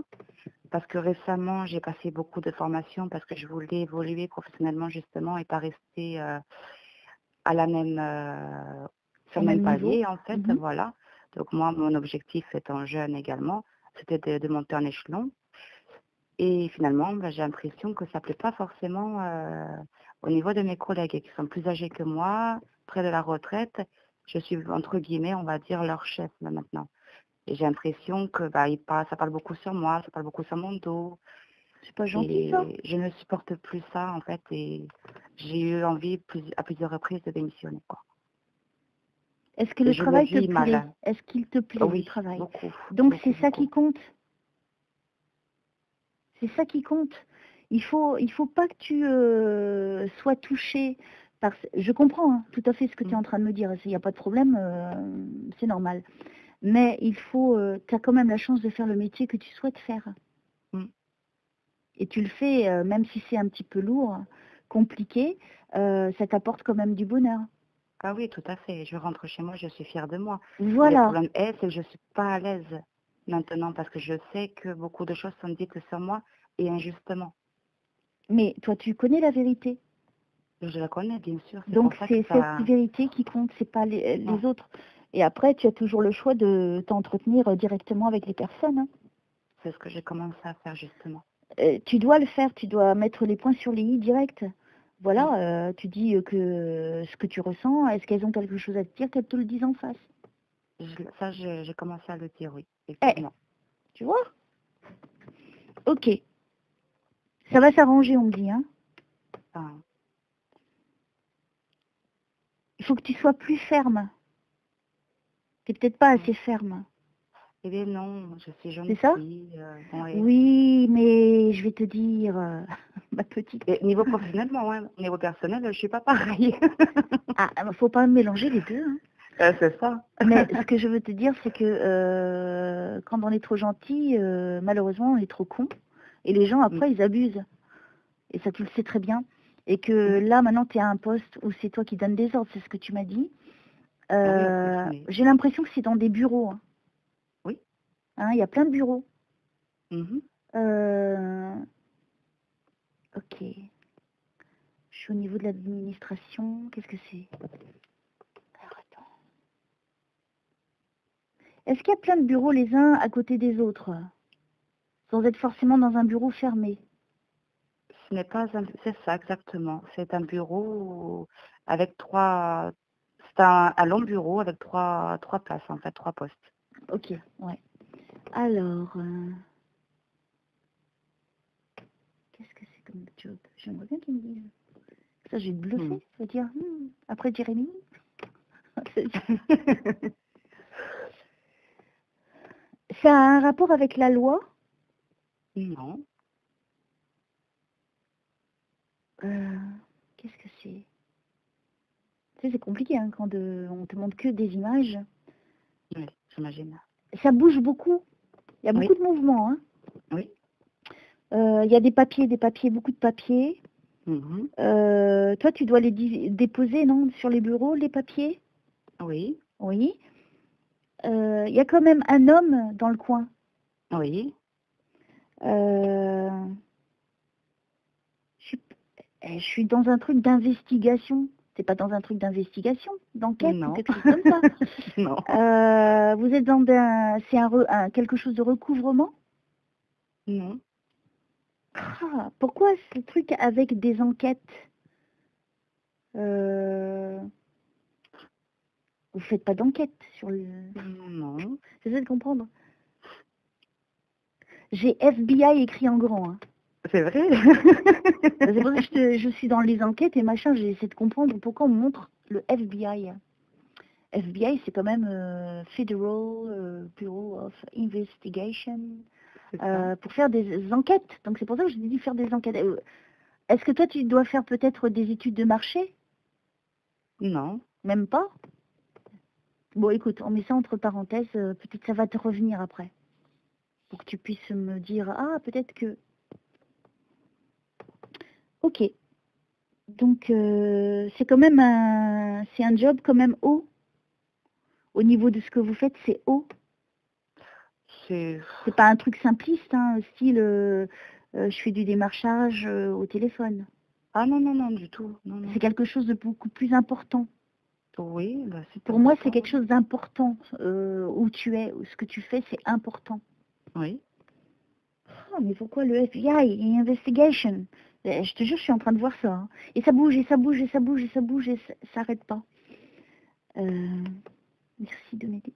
parce que récemment, j'ai passé beaucoup de formations parce que je voulais évoluer professionnellement justement et pas rester à la même, sur Au le même même niveau. palier en fait, Mhm. voilà. Donc moi, mon objectif étant jeune également, c'était de monter en échelon. Et finalement, j'ai l'impression que ça ne plaît pas forcément au niveau de mes collègues qui sont plus âgés que moi, près de la retraite. Je suis, entre guillemets, on va dire, leur chef là, maintenant. Et j'ai l'impression que ça parle beaucoup sur moi, ça parle beaucoup sur mon dos. C'est pas gentil, ça. Et je ne supporte plus ça, en fait. Et j'ai eu envie à plusieurs reprises de démissionner, quoi. Est-ce que Et le je le travail te vis plaît? mal. Est-ce qu'il te plaît, le Oui, travail? beaucoup, Donc c'est beaucoup, ça qui beaucoup. compte. C'est ça qui compte. Il faut pas que tu sois touché par... Je comprends hein, tout à fait ce que tu es Mm, en train de me dire. Il n'y a pas de problème, c'est normal. Mais tu as quand même la chance de faire le métier que tu souhaites faire. mm. Et tu le fais, même si c'est un petit peu lourd, compliqué, ça t'apporte quand même du bonheur. Ah oui, tout à fait. Je rentre chez moi, je suis fière de moi. Mais le Voilà. problème est, c'est que je ne suis pas à l'aise maintenant parce que je sais que beaucoup de choses sont dites sur moi et injustement. Mais toi, tu connais la vérité. Je la connais, bien sûr. C'est Donc pour ça que c'est cette ça... vérité qui compte, c'est pas Ouais, les autres. Et après, tu as toujours le choix de t'entretenir directement avec les personnes. Hein. c'est ce que j'ai commencé à faire justement. Tu dois le faire, tu dois mettre les points sur les i direct. Mm. Voilà, tu dis que ce que tu ressens, est-ce qu'elles ont quelque chose à te dire, qu'elles te le disent en face. Ça, j'ai commencé à le dire, oui, Eh, effectivement. tu vois? Ok, ça va s'arranger, on me dit. Hein. Enfin, Il faut que tu sois plus ferme. Tu n'es peut-être pas mm. assez ferme. Eh bien non, je suis C'est ça? gentille. Ouais. Oui, mais je vais te dire, ma petite. Et niveau professionnellement, ouais. Niveau personnel, je suis pas pareille. Ah, faut pas mélanger les deux. Hein. C'est ça. Mais ce que je veux te dire, c'est que quand on est trop gentil, malheureusement, on est trop con. Et les gens, Mm. après, ils abusent. Et ça, tu le sais très bien. Et que Mhm. là, maintenant, tu es à un poste où c'est toi qui donnes des ordres, c'est ce que tu m'as dit. Ah oui, en plus, mais J'ai l'impression que c'est dans des bureaux. Hein. oui. Hein, il y a plein de bureaux. Mhm. Euh, ok. Je suis au niveau de l'administration. Qu'est-ce que c'est? Alors, attends. Est-ce qu'il y a plein de bureaux les uns à côté des autres, sans être forcément dans un bureau fermé? Ce n'est pas un... C'est ça, exactement. C'est un bureau avec trois... C'est un long bureau avec trois places, en fait, trois postes. Ok, ouais. Alors, qu'est-ce que c'est comme job? J'aimerais bien qu'ils me disent. Ça, j'ai Hmm. bluffé. Ça veut dire, après Jérémy. Ça a un rapport avec la loi? Non. Qu'est-ce que c'est? Tu sais, c'est compliqué hein, quand on te montre que des images. Oui, j'imagine. Ça bouge beaucoup. Il y a beaucoup Oui, de mouvements. Hein. oui. Il y a des papiers, beaucoup de papiers. Mhm. Toi, tu dois les déposer, non, sur les bureaux, les papiers? Oui, Oui. Il y a quand même un homme dans le coin. oui. Euh, je suis dans un truc d'investigation. C'est pas dans un truc d'investigation, d'enquête ou Non. quelque chose comme ça. Non. Vous êtes dans quelque chose de recouvrement? Non. Ah, pourquoi ce truc avec des enquêtes? Vous faites pas d'enquête sur le... Non. J'essaie de comprendre. J'ai FBI écrit en grand. Hein. C'est vrai. C'est pour ça que je suis dans les enquêtes et machin, j'essaie de comprendre pourquoi on montre le FBI. FBI, c'est quand même Federal Bureau of Investigation, pour faire des enquêtes. Donc c'est pour ça que je dis faire des enquêtes. Est-ce que toi, tu dois faire peut-être des études de marché? Non. Même pas? Bon, écoute, on met ça entre parenthèses, peut-être ça va te revenir après. Pour que tu puisses me dire, ah, peut-être que... Ok. Donc, c'est quand même c'est un job quand même haut. Au niveau de ce que vous faites, c'est haut. C'est pas un truc simpliste, hein, style, je fais du démarchage au téléphone. Ah non, non, non, du tout. Non, non. C'est quelque chose de beaucoup plus important. Oui, c'est Pour moi, c'est quelque chose d'important. Où tu es, ce que tu fais, c'est important. Oui. Oh, mais pourquoi le FBI et Investigation? Je te jure, je suis en train de voir ça. Hein. Et ça bouge, et ça bouge, et ça bouge, et ça bouge, et ça s'arrête pas. Merci de m'aider.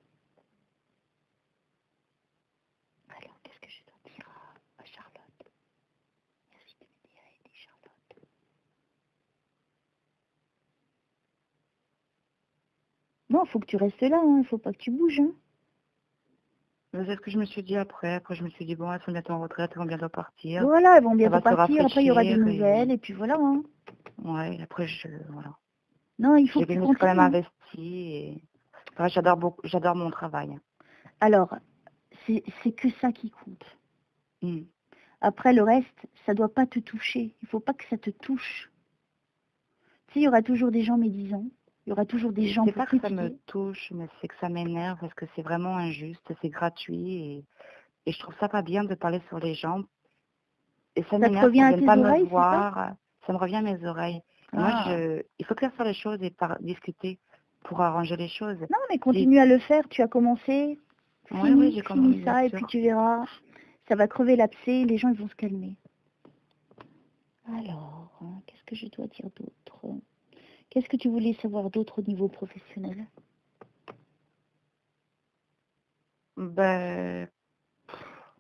Alors, qu'est-ce que je dois dire à Charlotte? Merci de m'aider à aider Charlotte. Non, il faut que tu restes là, il faut pas que tu bouges. Hein. C'est ce que je me suis dit après. Après, je me suis dit, bon, elles sont bientôt en retraite, elles vont bientôt partir. Voilà, elles vont bientôt va se partir, après il y aura des rafraîchir nouvelles, et puis voilà. Hein. Ouais, après, voilà. Non, il faut que tu Je me suis continues. quand même investie et enfin, j'adore mon travail. Alors, c'est que ça qui compte. Mm. Après, le reste, ça doit pas te toucher. Il faut pas que ça te touche. Tu sais, il y aura toujours des gens médisants. Il y aura toujours des gens C'est pour pas que ça critiquer. me touche, mais c'est que ça m'énerve parce que c'est vraiment injuste, c'est gratuit et je trouve ça pas bien de parler sur les gens. Et ça Ça te m'énerve revient qu'on à vienne tes pas oreilles, me c'est ça? voir. Ça me revient à mes oreilles. Et moi, Ah. il faut clair sur les choses et discuter pour arranger les choses. Non, mais continue à le faire. Tu as commencé. Oui, j'ai Finis compris, ça bien et sûr. puis tu verras. Ça va crever l'abcès. Les gens ils vont se calmer. Alors, hein, qu'est-ce que je dois dire d'autre? Qu'est-ce que tu voulais savoir d'autre au niveau professionnel? Ben,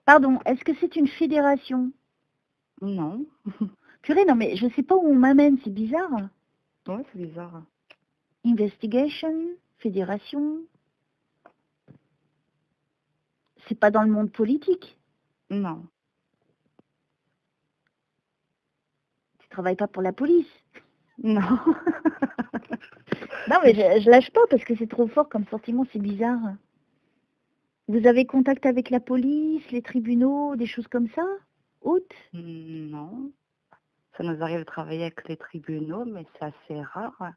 Pardon, est-ce que c'est une fédération? non. Purée, non, mais je sais pas où on m'amène, c'est bizarre. Ouais, c'est bizarre. Investigation, fédération. C'est pas dans le monde politique. Non. Tu travailles pas pour la police. Non. Non, mais je lâche pas parce que c'est trop fort comme sentiment, c'est bizarre. Vous avez contact avec la police, les tribunaux, des choses comme ça? Haute? Non. Ça nous arrive de travailler avec les tribunaux, mais c'est assez rare.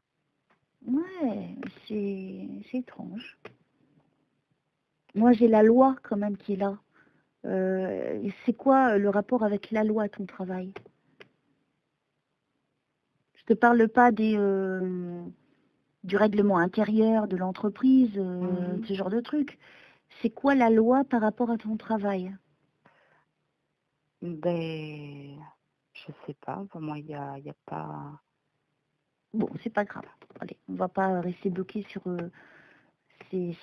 Ouais, c'est étrange. Moi, j'ai la loi quand même qui est là. C'est quoi le rapport avec la loi, ton travail? Je te parle pas du règlement intérieur de l'entreprise, ce genre de truc. C'est quoi la loi par rapport à ton travail? Ben, je sais pas. Pour moi, il y a pas... Bon, c'est pas grave. Allez, on va pas rester bloqué sur ces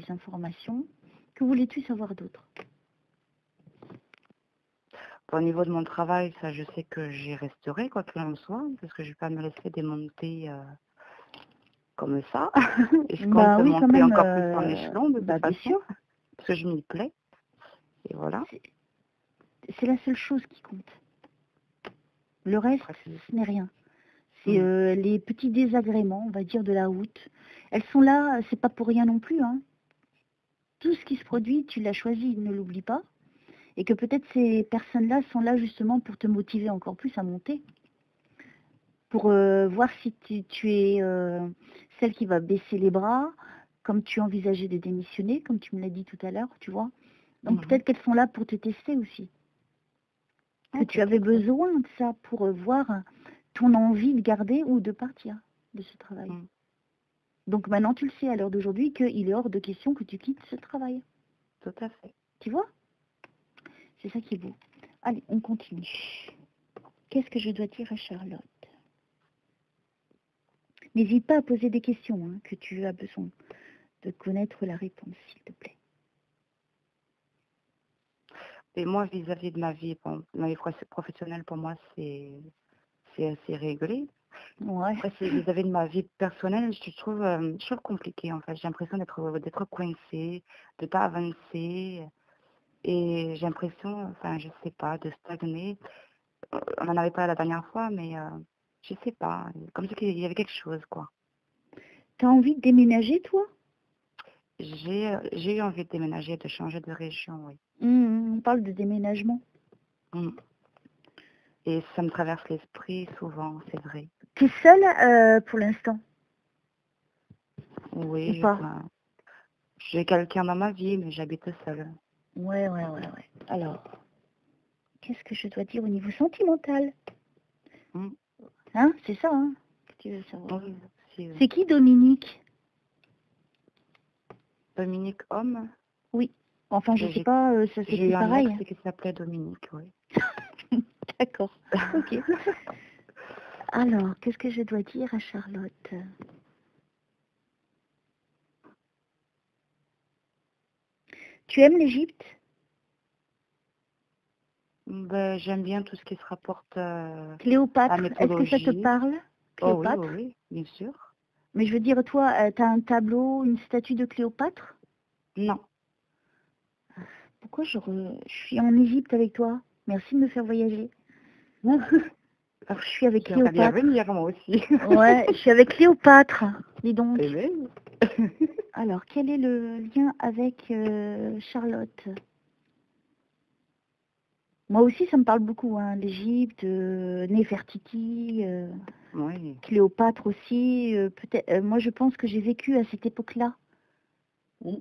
informations. Que voulais-tu savoir d'autre? Au niveau de mon travail, ça, je sais que j'y resterai, quoi qu'il en soit, parce que je vais pas me laisser démonter comme ça. Et je compte Bah oui, quand monter même. encore plus en échelon, de toute Bien façon, sûr. parce que je m'y plais. Et voilà. C'est la seule chose qui compte. Le reste, ce n'est rien. C'est les petits désagréments, on va dire, de la route. Elles sont là, c'est pas pour rien non plus. Hein. Tout ce qui se produit, tu l'as choisi, ne l'oublie pas. Et que peut-être ces personnes-là sont là justement pour te motiver encore plus à monter. Pour voir si tu es celle qui va baisser les bras, comme tu envisageais de démissionner, comme tu me l'as dit tout à l'heure, tu vois. Donc peut-être qu'elles sont là pour te tester aussi. Que tu avais besoin de ça pour voir ton envie de garder ou de partir. de ce travail. Mm. Donc maintenant, tu le sais à l'heure d'aujourd'hui qu'il est hors de question que tu quittes ce travail. Tout à fait. Tu vois? C'est ça qui est beau. Allez, on continue. Qu'est-ce que je dois dire à Charlotte? N'hésite pas à poser des questions que tu as besoin de connaître la réponse, s'il te plaît. Et moi, vis-à-vis de ma vie, ma vie professionnelle, pour moi, c'est assez réglé. Ouais. Après, c'est vis-à-vis de ma vie personnelle, je trouve compliqué, en fait. J'ai l'impression d'être coincée, de ne pas avancer. Et j'ai l'impression, enfin, je sais pas, de stagner. On en avait parlé la dernière fois, mais je sais pas. Comme si il y avait quelque chose, quoi. T'as envie de déménager, toi? J'ai eu envie de déménager, de changer de région, oui. On parle de déménagement. Mm. Et ça me traverse l'esprit souvent, c'est vrai. T'es seule pour l'instant? Oui, Ou pas? enfin, j'ai quelqu'un dans ma vie, mais j'habite seule. Ouais. Alors, qu'est-ce que je dois dire au niveau sentimental? Mm. Hein? C'est ça, hein, que tu veux savoir. Oui, si, C'est qui Dominique? Dominique Homme. Oui. Enfin, je sais pas, ça J'ai s'écrit eu un pareil. ex qui s'appelait Dominique, oui. D'accord. Ok. Alors, qu'est-ce que je dois dire à Charlotte? Tu aimes l'Égypte? Ben, j'aime bien tout ce qui se rapporte à Cléopâtre, est-ce que ça te mythologie. parle? Oh oui, Cléopâtre? oui, bien sûr. Mais je veux dire, toi, t'as un tableau, une statue de Cléopâtre? Non. Pourquoi je suis en Égypte avec toi? Merci de me faire voyager. Alors, je suis avec J'aimerais bien Cléopâtre. venir, moi aussi. Ouais, je suis avec Cléopâtre. Dis donc. Eh ben. Alors, quel est le lien avec Charlotte? Moi aussi, ça me parle beaucoup, hein. L'Égypte, Néfertiti, Oui. Cléopâtre aussi. Peut-être, moi, je pense que j'ai vécu à cette époque-là. Mm.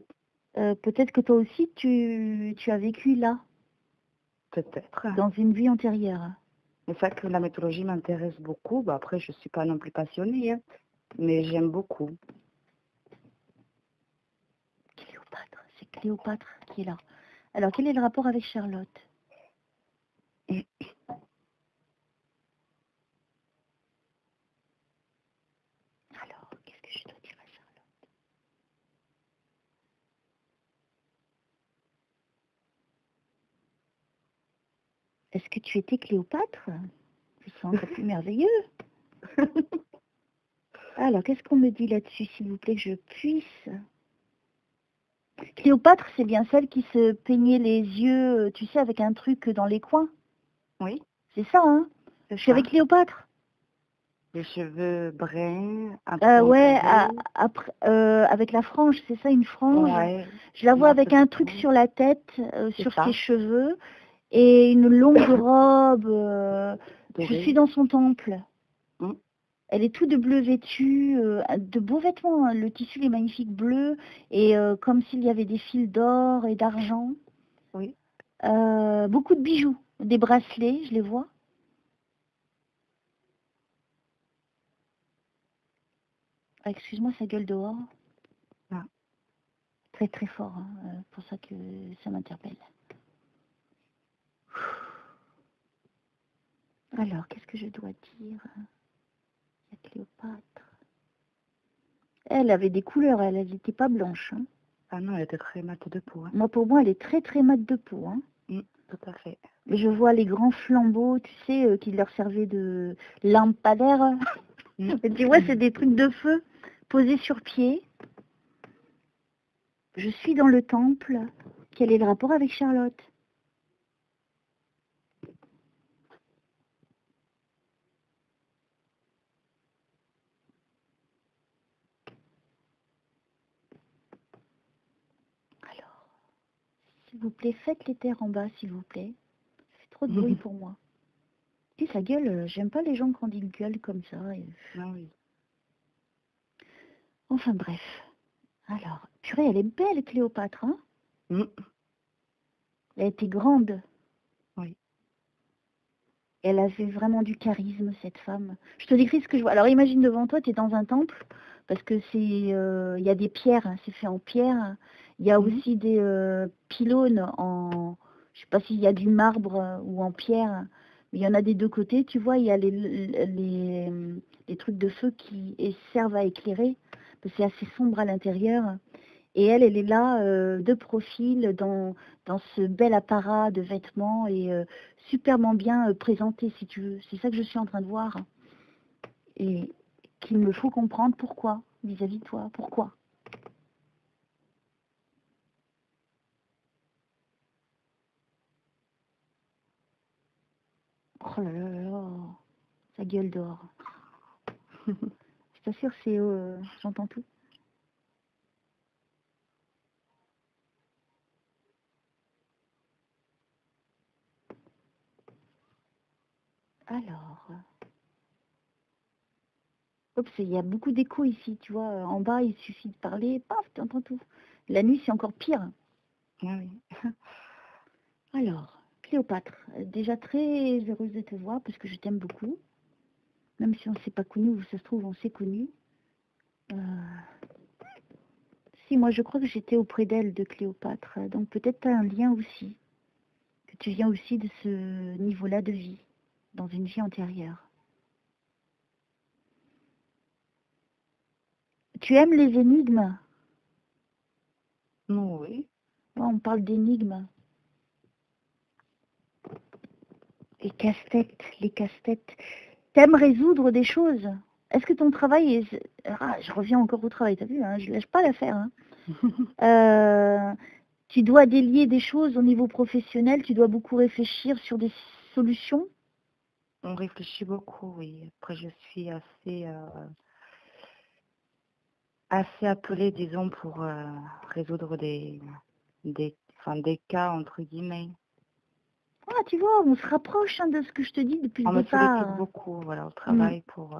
Peut-être que toi aussi, tu as vécu là, Peut-être. dans une vie antérieure. C'est ça que la mythologie m'intéresse beaucoup. Bah, après, je ne suis pas non plus passionnée, hein, mais j'aime beaucoup. Cléopâtre, c'est Cléopâtre qui est là. Alors, quel est le rapport avec Charlotte? Alors, qu'est-ce que je dois dire à Charlotte? Est-ce que tu étais Cléopâtre? C'est encore plus merveilleux. Alors, qu'est-ce qu'on me dit là-dessus, s'il vous plaît, que je puisse? Cléopâtre, c'est bien celle qui se peignait les yeux, tu sais, avec un truc dans les coins. Oui. C'est ça, hein? Je suis avec Cléopâtre. Les cheveux bruns, un peu Ouais, entourés. après, avec la frange, c'est ça, une frange. Ouais. Je la vois Moi, avec c'est un ça. truc sur la tête, sur ça. ses cheveux, et une longue robe. Je Doré. suis dans son temple. Mm. Elle est toute de bleu vêtue, de beaux vêtements, hein. Le tissu il est magnifique bleu, et comme s'il y avait des fils d'or et d'argent. Oui. Beaucoup de bijoux, des bracelets, je les vois. Ah, excuse-moi, ça gueule dehors. Ah. Très très fort, hein, pour ça que ça m'interpelle. Alors, qu'est-ce que je dois dire? La Cléopâtre. Elle avait des couleurs, elle n'était pas blanche. Hein. Ah non, elle était très mate de peau. Hein. Moi, pour moi, elle est très très mate de peau. Hein. Mm, tout à fait. Je vois les grands flambeaux, tu sais, qui leur servaient de lampadaire. Mm. Tu vois, c'est des trucs de feu posés sur pied. Je suis dans le temple. Quel est le rapport avec Charlotte? Alors, s'il vous plaît, faites les terres en bas, s'il vous plaît. Ça fait trop de bruit pour moi. Et sa gueule, j'aime pas les gens quand ils gueulent comme ça. Ah oui. Enfin bref. Alors, purée, elle est belle, Cléopâtre, hein? Mm. Elle était grande. Oui. Elle avait vraiment du charisme, cette femme. Je te décris ce que je vois. Alors imagine devant toi, tu es dans un temple, parce que il y a des pierres, hein, c'est fait en pierre. Il y a Mhm. aussi des pylônes en, je sais pas s'il y a du marbre ou en pierre, mais il y en a des deux côtés. Tu vois, il y a les trucs de feu qui servent à éclairer, parce que c'est assez sombre à l'intérieur. Et elle est là, de profil, dans ce bel apparat de vêtements et superbement bien présentée, si tu veux. C'est ça que je suis en train de voir. Et qu'il me faut comprendre pourquoi, vis-à-vis de toi. Pourquoi? Oh là là là là, sa gueule d'or. Je t'assure, j'entends tout. Alors, oups, il y a beaucoup d'écho ici, tu vois. En bas, il suffit de parler, paf, tu entends tout. La nuit, c'est encore pire. Ah oui. Alors, Cléopâtre, déjà très heureuse de te voir parce que je t'aime beaucoup. Même si on ne s'est pas connus, ou ça se trouve, on s'est connus. Euh, Si, moi je crois que j'étais auprès d'elle, de Cléopâtre. Donc peut-être tu as un lien aussi. Que tu viens aussi de ce niveau-là de vie, dans une vie antérieure. Tu aimes les énigmes? Oui. Ouais, on parle d'énigmes. Les casse-têtes, les casse-têtes. T'aimes résoudre des choses? Est-ce que ton travail est... Ah, je reviens encore au travail, t'as vu, hein, je lâche pas l'affaire. Hein. Tu dois délier des choses au niveau professionnel, tu dois beaucoup réfléchir sur des solutions. On réfléchit beaucoup, oui. Après, je suis assez appelée, disons, pour résoudre des cas, entre guillemets. Ah, tu vois, on se rapproche hein, de ce que je te dis depuis On le me sollicite départ. beaucoup, voilà, au Hmm. travail pour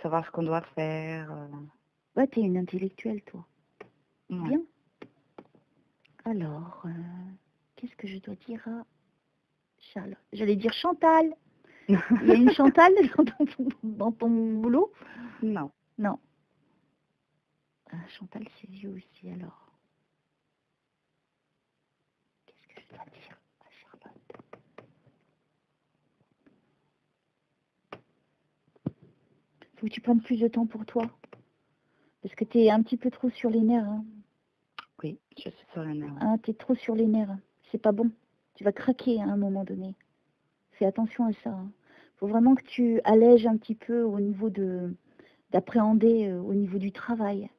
savoir ce qu'on doit faire. Ouais, t'es une intellectuelle, toi. Ouais. Bien. Alors, qu'est-ce que je dois dire à Charles? J'allais dire Chantal. Il y a une Chantal dans ton boulot? Non. Non. Chantal, c'est vieux aussi, alors. Qu'est-ce que je dois dire à Charlotte? Faut que tu prennes plus de temps pour toi. Parce que t'es un petit peu trop sur les nerfs. Hein. Oui, je suis sur le nerf. Hein, t'es trop sur les nerfs. C'est pas bon. Tu vas craquer hein, à un moment donné. Fais attention à ça. Hein. Faut vraiment que tu allèges un petit peu au niveau d'appréhender au niveau du travail.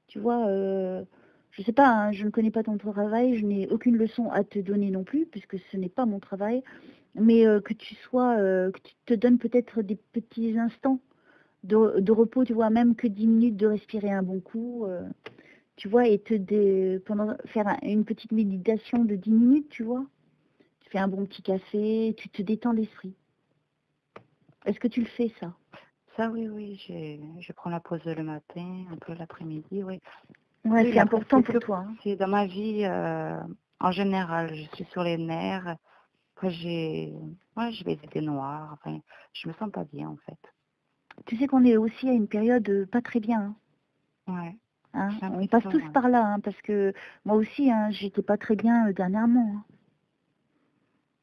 Tu vois, je sais pas, hein, je ne connais pas ton travail, je n'ai aucune leçon à te donner non plus, puisque ce n'est pas mon travail, mais que tu te donnes peut-être des petits instants de repos, tu vois, même que 10 minutes de respirer un bon coup, tu vois, et faire une petite méditation de 10 minutes, tu vois. Tu fais un bon petit café, tu te détends l'esprit. Est-ce que tu le fais, ça? Ça, oui, je prends la pause le matin, un peu l'après-midi, oui. Ouais, Oui, c'est mais après, important pour toi. Hein. c'est dans ma vie, en général, je suis sur les nerfs. Après, je vais des noires. Enfin, je me sens pas bien, en fait. Tu sais qu'on est aussi à une période pas très bien. Hein. Ouais, Hein, j'ai on passe l'impression, tous ouais. par là, hein, parce que moi aussi, hein, j'étais pas très bien dernièrement. Hein.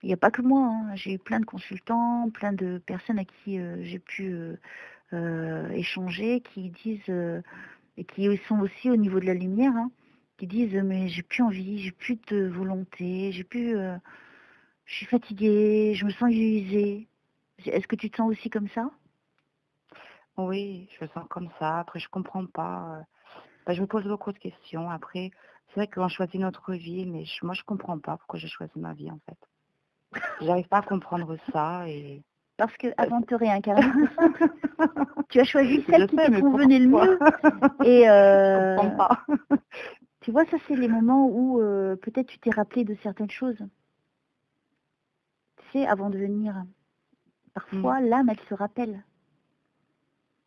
Il n'y a pas que moi, hein, j'ai eu plein de consultants, plein de personnes à qui j'ai pu échanger, qui disent, et qui sont aussi au niveau de la lumière, hein, qui disent mais j'ai plus envie, j'ai plus de volonté, je suis fatiguée, je me sens usée. Est-ce que tu te sens aussi comme ça? Oui, je me sens comme ça. Après, je comprends pas. Je me pose beaucoup de questions. Après, c'est vrai qu'on choisit notre vie, mais moi, je comprends pas pourquoi j'ai choisi ma vie, en fait. J'arrive pas à comprendre ça et... Parce que avant de te réincarner, c'est simple. Tu as choisi celle Je qui sais, te mais convenait le pourquoi? mieux. Et Je comprends pas. tu vois, ça c'est les moments où peut-être tu t'es rappelé de certaines choses. Tu sais, avant de venir. Mm. Parfois, l'âme, elle se rappelle.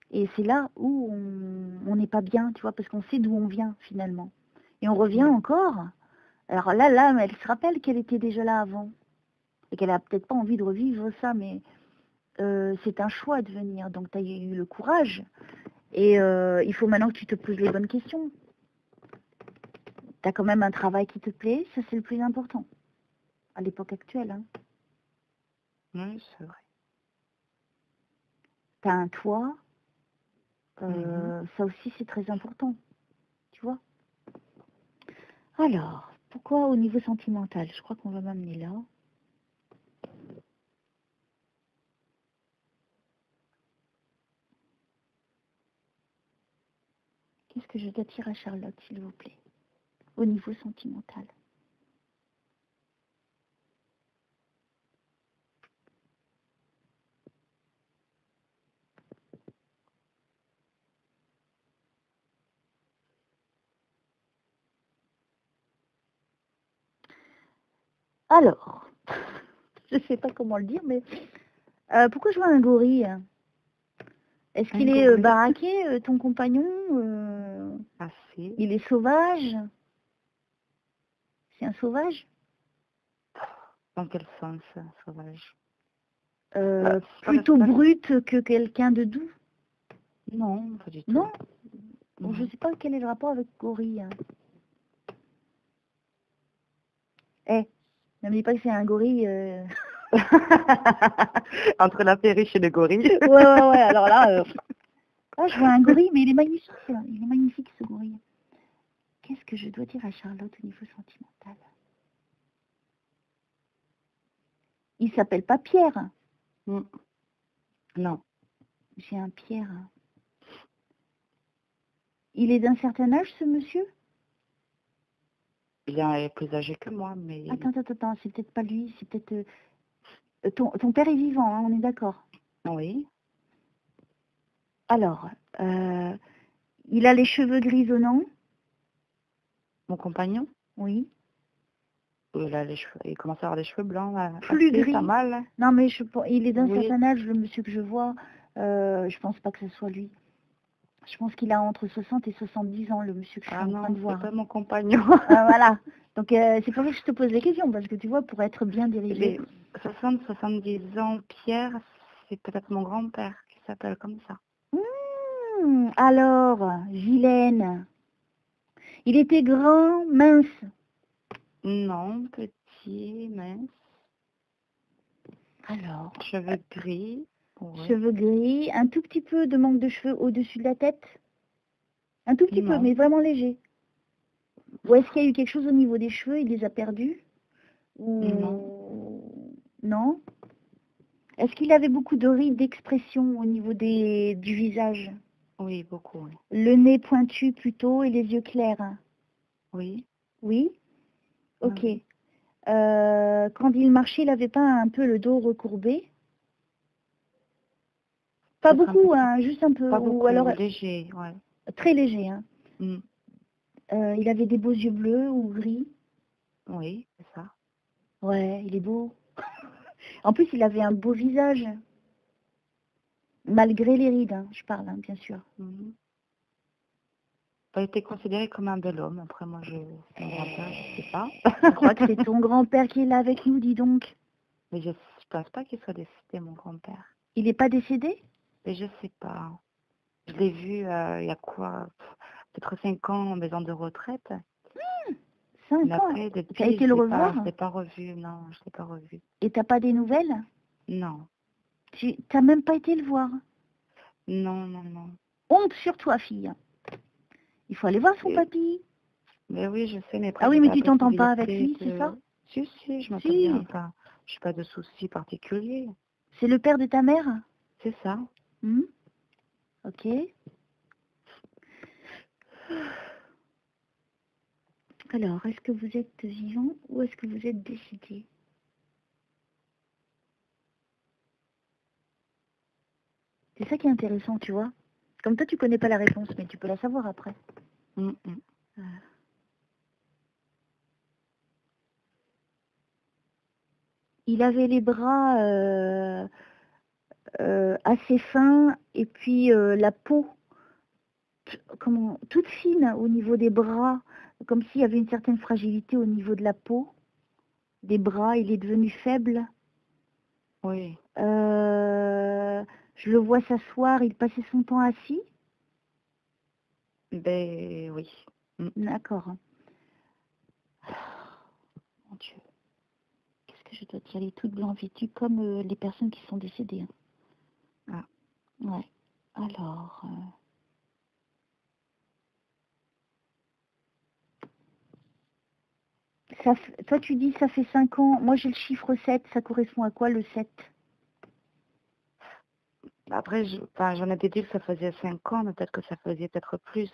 Et c'est là où on n'est pas bien, tu vois, parce qu'on sait d'où on vient finalement. Et on revient Mm. encore. Alors là, l'âme, elle se rappelle qu'elle était déjà là avant. et qu'elle a peut-être pas envie de revivre ça, mais c'est un choix de venir. Donc tu as eu le courage et il faut maintenant que tu te poses les bonnes questions. Tu as quand même un travail qui te plaît, ça c'est le plus important à l'époque actuelle. Hein. Oui, c'est vrai. Tu as un toit, ça aussi c'est très important, tu vois. Alors, pourquoi au niveau sentimental? Je crois qu'on va m'amener là. Qu'est-ce que je dois dire à Charlotte, s'il vous plaît, au niveau sentimental? Alors, je sais pas comment le dire, mais pourquoi je vois un gorille? Est-ce qu'il est baraqué, ton compagnon Assez. Il est sauvage? C'est un sauvage? Dans quel sens, sauvage? Plutôt brut que quelqu'un de doux? Non, pas du tout. Non? Bon, je sais pas quel est le rapport avec gorille. Ne me dis pas que c'est un gorille. Entre la perruche et le gorille. Ouais, alors là, je vois un gorille, mais il est magnifique. Il est magnifique, ce gorille. Qu'est-ce que je dois dire à Charlotte au niveau sentimental? Il s'appelle pas Pierre. Non. J'ai un Pierre. Il est d'un certain âge, ce monsieur? Il est plus âgé que moi, mais... Attends, c'est peut-être pas lui, c'est peut-être... ton père est vivant, hein, on est d'accord? Oui. Alors, il a les cheveux grisonnants? Mon compagnon? Oui. Il commence à avoir les cheveux blancs. Plus gris. Pas mal. Non, mais il est d'un certain âge, le monsieur que je vois. Je pense pas que ce soit lui. Je pense qu'il a entre 60 et 70 ans, le monsieur que je suis en train de voir. C'est pas mon compagnon. Voilà. Donc, c'est pour ça que je te pose les questions, parce que tu vois, pour être bien dirigé. 60-70 ans, Pierre, c'est peut-être mon grand-père qui s'appelle comme ça. Alors, Vilaine, il était grand, mince? Non, petit, mince. Alors, cheveux gris. Cheveux gris, un tout petit peu de manque de cheveux au-dessus de la tête? Un tout petit peu, mais vraiment léger. Ou est-ce qu'il y a eu quelque chose au niveau des cheveux, il les a perdus? Non? Est-ce qu'il avait beaucoup de rides d'expression au niveau du visage? Oui, beaucoup. Oui. Le nez pointu plutôt et les yeux clairs? Oui. Oui? Ok. Quand il marchait, il n'avait pas un peu le dos recourbé? Pas beaucoup, hein, juste un peu. Pas beaucoup, ou alors léger, ouais. Très léger, hein. Il avait des beaux yeux bleus ou gris? Oui, c'est ça. Ouais, il est beau. En plus, il avait un beau visage. Malgré les rides, hein, je parle, hein, bien sûr. Il a été considéré comme un bel homme. Après, moi, mon grand-père, je sais pas. Je crois que c'est ton grand-père qui est là avec nous, dis donc. Mais je pense pas qu'il soit décédé, mon grand-père. Il n'est pas décédé? Mais je sais pas. Je l'ai vu il y a quoi? Peut-être 5 ans en maison de retraite. 5 ans? Tu as été le revoir? Je ne l'ai pas revu, non, je ne l'ai pas revu. Et t'as pas des nouvelles? Non. Tu n'as même pas été le voir? Non. Honte sur toi, fille. Il faut aller voir son papy. Mais oui, je sais, mais... Ah oui, mais tu t'entends pas avec lui, c'est ça? Si, je m'entends bien. Enfin, je n'ai pas de soucis particuliers. C'est le père de ta mère? C'est ça. Ok. Alors, est-ce que vous êtes vivant ou est-ce que vous êtes décédé? C'est ça qui est intéressant, tu vois. Comme toi, tu connais pas la réponse, mais tu peux la savoir après. Il avait les bras assez fins et puis la peau toute fine au niveau des bras, comme s'il y avait une certaine fragilité au niveau de la peau. Des bras, il est devenu faible. Oui. Je le vois s'asseoir, il passait son temps assis. Ben oui. D'accord. Mon Dieu, qu'est-ce que je dois dire? Elle est toute blanc vêtue comme les personnes qui sont décédées. Ah. Ouais. Alors... Toi, tu dis ça fait 5 ans. Moi, j'ai le chiffre 7. Ça correspond à quoi, le 7? Après, j'en ai déduit que ça faisait 5 ans, mais peut-être que ça faisait peut-être plus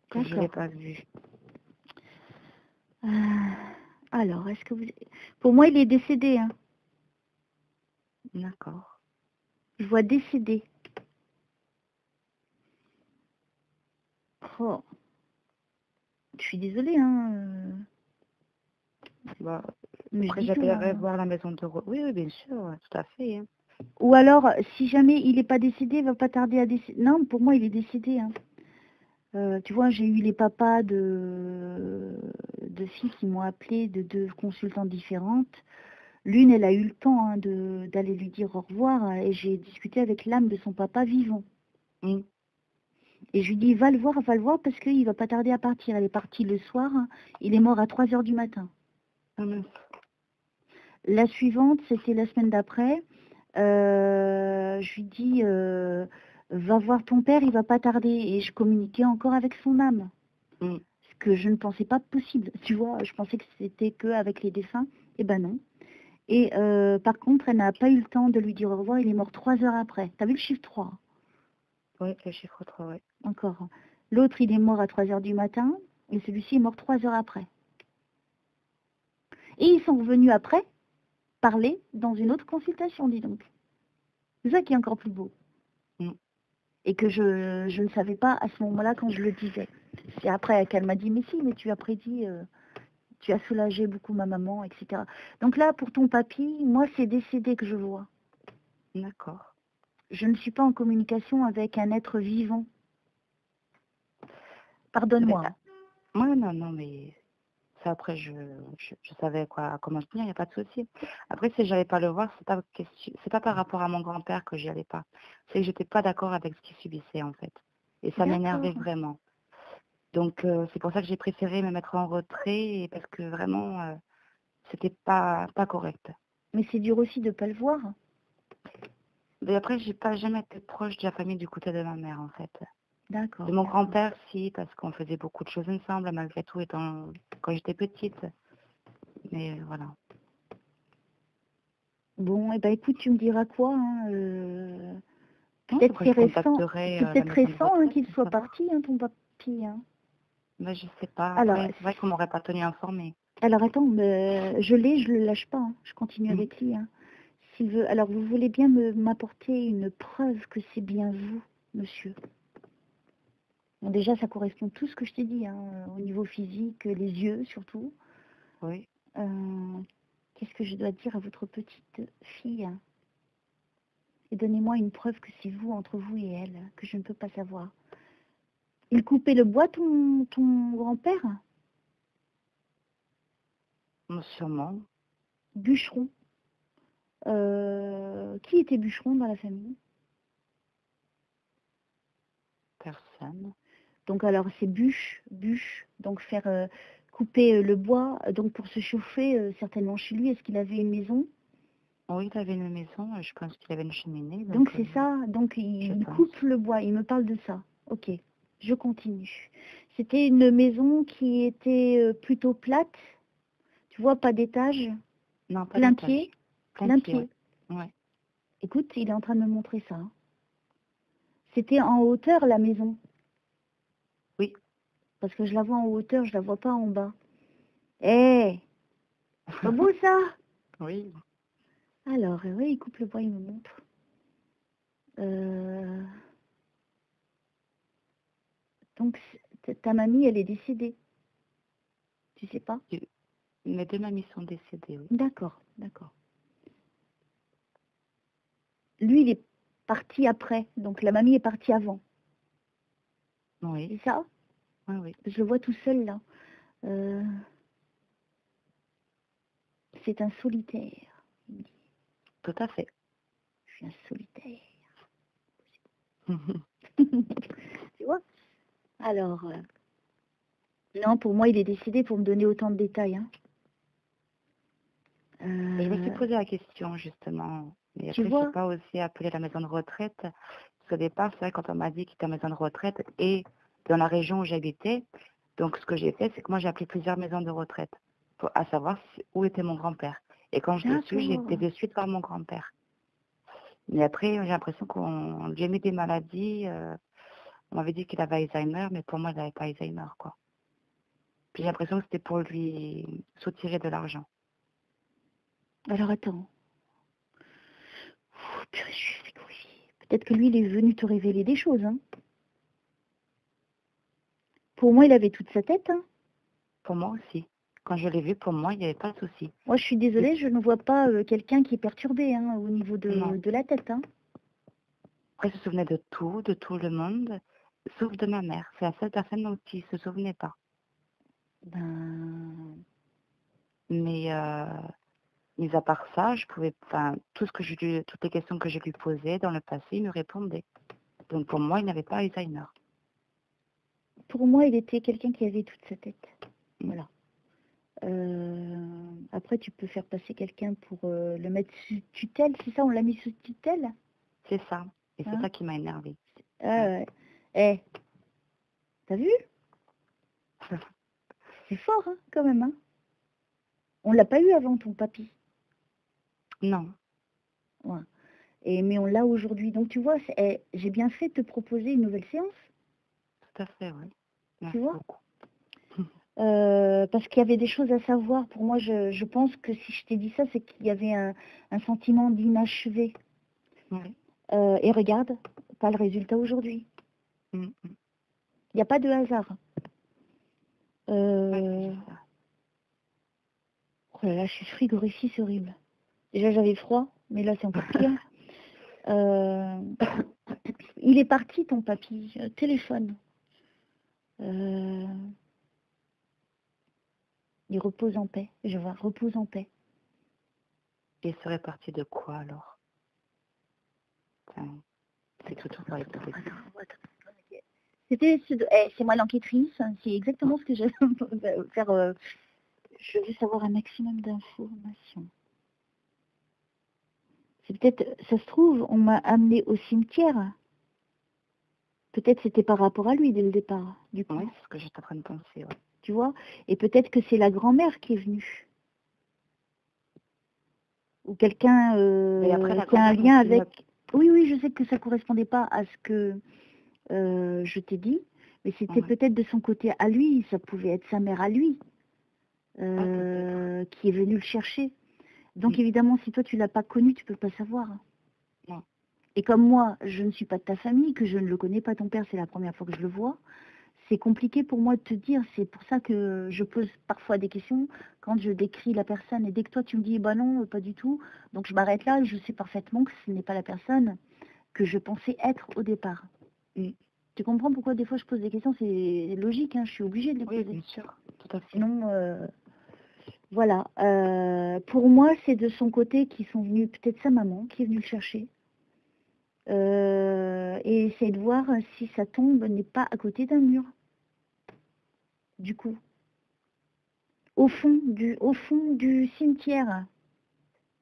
que je ne l'ai pas vu. Alors, est-ce que vous... Pour moi, il est décédé. Hein. D'accord. Je vois décédé. Oh. Je suis désolée. Hein. Bah, Mais après, je dis tout. j'appellerai Hein. voir la maison de... Oui, oui, bien sûr, tout à fait. Hein. Ou alors, si jamais il n'est pas décédé, il va pas tarder à décéder. Non, pour moi, il est décédé. Hein. Tu vois, j'ai eu les papas de filles qui m'ont appelé de 2 consultantes différentes. L'une, elle a eu le temps hein, d'aller lui dire au revoir et j'ai discuté avec l'âme de son papa vivant. Et je lui dis, va le voir parce qu'il va pas tarder à partir. Elle est partie le soir, il est mort à 3 heures du matin. La suivante, c'était la semaine d'après. Je lui dis, va voir ton père, il va pas tarder. Et je communiquais encore avec son âme. Ce que je ne pensais pas possible. Tu vois, je pensais que c'était qu'avec les défunts. Eh ben non. Et par contre, elle n'a pas eu le temps de lui dire au revoir, il est mort 3 heures après. T'as vu le chiffre 3? Oui, le chiffre 3, oui. Encore. L'autre, il est mort à 3 heures du matin, et celui-ci est mort 3 heures après. Et ils sont revenus après parler dans une autre consultation, dis donc. C'est ça qui est encore plus beau. Et que je ne savais pas à ce moment-là quand je le disais. C'est après qu'elle m'a dit, mais si, mais tu as prédit, tu as soulagé beaucoup ma maman, etc. Donc là, pour ton papy, moi, c'est décédé que je vois. D'accord. Je ne suis pas en communication avec un être vivant. Pardonne-moi. Moi, non, mais ça, après, je savais comment tenir, il n'y a pas de souci. Après, si j'allais pas le voir, c'est pas par rapport à mon grand-père que j'y allais pas. C'est que j'étais pas d'accord avec ce qu'il subissait, en fait. Et ça m'énervait vraiment. Donc, c'est pour ça que j'ai préféré me mettre en retrait, parce que vraiment, c'était pas correct. Mais c'est dur aussi de ne pas le voir. Mais après, j'ai pas jamais été proche de la famille du côté de ma mère, en fait. D'accord. De mon grand-père, si, parce qu'on faisait beaucoup de choses ensemble, malgré tout, quand j'étais petite. Mais voilà. Bon, eh ben, écoute, tu me diras quoi Non, peut-être après, c'est je récent, contacterai c'est la peut-être maison de récent retraite qu'il pour soit savoir. parti, ton papy. Mais je sais pas. Alors, Après, c'est vrai qu'on m'aurait pas tenu informée. Alors attends, je le lâche pas, je continue avec lui. S'il veut. Alors vous voulez bien m'apporter une preuve que c'est bien vous, monsieur. Bon, déjà, ça correspond tout ce que je t'ai dit, au niveau physique, les yeux surtout. Oui. Qu'est-ce que je dois dire à votre petite fille? Et donnez-moi une preuve que c'est vous, entre vous et elle, que je ne peux pas savoir. Il coupait le bois, ton grand-père? Sûrement. Bûcheron. Qui était bûcheron dans la famille? Personne. Donc alors c'est bûche, donc faire couper le bois, donc pour se chauffer certainement chez lui. Est-ce qu'il avait une maison? Oui, il avait une maison, je pense qu'il avait une cheminée. Donc c'est ça, donc il coupe le bois, il me parle de ça. Ok, je continue. C'était une maison qui était plutôt plate, tu vois, pas d'étage. Non, pas plein d'étage. pied. Plein pied. Ouais. Écoute, il est en train de me montrer ça. C'était en hauteur la maison. Oui. Parce que je la vois en hauteur, je la vois pas en bas. Eh, pas beau ça? Oui. Alors, oui, il coupe le bois, il me montre. Donc, ta mamie, elle est décédée. Tu sais pas? Mes 2 mamies sont décédées, oui. D'accord, d'accord. Lui, il est parti après. Donc, la mamie est partie avant. Oui. C'est ça? Oui, oui. Je le vois tout seul, là. C'est un solitaire. Tout à fait. Je suis un solitaire. Tu vois? Alors, non, pour moi, il est décidé pour me donner autant de détails. Hein. Et je me suis posé la question, justement. Et Tu après, je vois? n'ai pas aussi appelé la maison de retraite. Parce qu'au départ, c'est vrai, quand on m'a dit qu'il était en maison de retraite et dans la région où j'habitais, donc ce que j'ai fait, c'est que moi, j'ai appelé plusieurs maisons de retraite à savoir où était mon grand-père. Et quand je l'ai su, j'ai été D'accord. de suite par mon grand-père. Mais après, j'ai l'impression qu'on lui a mis des maladies. On m'avait dit qu'il avait Alzheimer, mais pour moi, il n'avait pas Alzheimer, quoi. Puis j'ai l'impression que c'était pour lui soutirer de l'argent. Alors attends. Purée, je suis frigorifiée. Peut-être que lui, il est venu te révéler des choses. Hein. Pour moi, il avait toute sa tête. Hein. Pour moi aussi. Quand je l'ai vu, pour moi, il n'y avait pas de souci. Moi, je suis désolée, je ne vois pas quelqu'un qui est perturbé hein, au niveau de la tête. Hein. Après, il se souvenait de tout le monde, sauf de ma mère. C'est la seule personne dont il ne se souvenait pas. Ben... Mais, mis à part ça, je pouvais, toutes les questions que je lui posais dans le passé, il me répondait. Donc pour moi, il n'avait pas Alzheimer. Pour moi, il était quelqu'un qui avait toute sa tête. Mm. Voilà. Après, tu peux faire passer quelqu'un pour le mettre sous tutelle, c'est ça? On l'a mis sous tutelle? C'est ça. Et c'est Hein? ça qui m'a énervée. Ouais. Eh, t'as vu? C'est fort, hein, quand même. Hein. On l'a pas eu avant, ton papy. Non. Ouais. Mais on l'a aujourd'hui. Donc, tu vois, j'ai bien fait de te proposer une nouvelle séance. Tout à fait, oui. Tu Merci vois? beaucoup. Parce qu'il y avait des choses à savoir. Pour moi, je pense que si je t'ai dit ça, c'est qu'il y avait un sentiment d'inachevé. Oui. Et regarde, pas le résultat aujourd'hui. Mm. Il n'y a pas de hasard. Ouais, Oh là là, je suis frigorifiée, c'est horrible. Déjà, j'avais froid, mais là, c'est encore pire. Il est parti, ton papy. Téléphone. Il repose en paix. Je vois, repose en paix. Et serait parti de quoi alors? C'est que tout ça est C'était c'est moi l'enquêtrice, c'est exactement ce que je vais faire. Je veux savoir un maximum d'informations. C'est peut-être, ça se trouve, on m'a amené au cimetière. Peut-être c'était par rapport à lui dès le départ, du coup. Oui, c'est ce que j'étais en train de penser, ouais. Tu vois? Et peut-être que c'est la grand-mère qui est venue. Ou quelqu'un Et après, la qui a un grand-mère lien aussi avec... Oui, je sais que ça ne correspondait pas à ce que je t'ai dit, mais c'était peut-être de son côté à lui, ça pouvait être sa mère à lui, qui est venue le chercher. Donc évidemment, si toi tu l'as pas connu, tu peux pas savoir. Non. Et comme moi, je ne suis pas de ta famille, que je ne le connais pas, ton père, c'est la première fois que je le vois, c'est compliqué pour moi de te dire. C'est pour ça que je pose parfois des questions quand je décris la personne. Et dès que toi tu me dis, bah non, pas du tout, donc je m'arrête là, je sais parfaitement que ce n'est pas la personne que je pensais être au départ. Tu comprends pourquoi des fois je pose des questions? C'est logique, hein, je suis obligée de les poser. Oui, bien sûr, tout à fait. Sinon, voilà. Pour moi, c'est de son côté qu'ils sont venus, peut-être sa maman qui est venue le chercher. Et essayer de voir si sa tombe n'est pas à côté d'un mur. Du coup. Au fond du cimetière.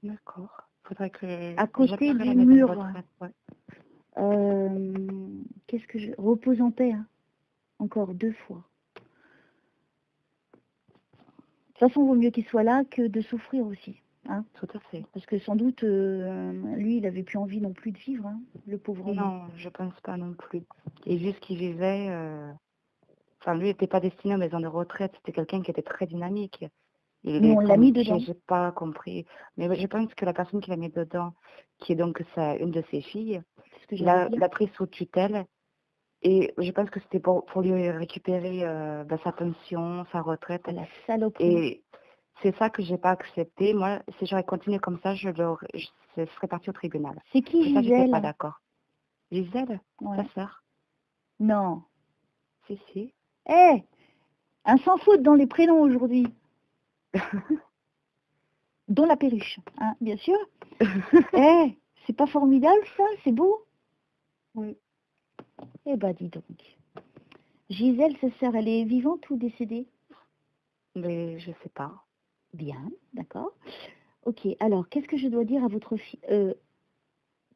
D'accord. Faudrait que... À côté du mur. Qu'est-ce que je... Repose en paix. Hein. Encore 2 fois. De toute façon, il vaut mieux qu'il soit là que de souffrir aussi. Hein. Tout à fait. Parce que sans doute, lui, il n'avait plus envie non plus de vivre, hein, le pauvre homme. Non, je pense pas non plus. Et vu ce qu'il vivait, lui n'était pas destiné aux maisons de retraite, c'était quelqu'un qui était très dynamique. Mais on l'a mis dedans. J'ai pas compris. Mais je pense que la personne qui l'a mis dedans, qui est donc une de ses filles, l'a pris sous tutelle. Et je pense que c'était pour lui récupérer sa pension, sa retraite. La saloperie. Et c'est ça que j'ai pas accepté. Moi, si j'aurais continué comme ça, je serais partie au tribunal. C'est qui Gisèle? J'étais pas d'accord. Gisèle, ouais. ta sœur. Non. Si. Un sans faute dans les prénoms aujourd'hui. Dont la perruche, hein, bien sûr. Eh, c'est pas formidable ça? C'est beau? Oui. Eh ben dis donc. Gisèle, sa sœur, elle est vivante ou décédée? Mais je sais pas. Bien, d'accord. Ok, alors qu'est-ce que je dois dire à votre fille,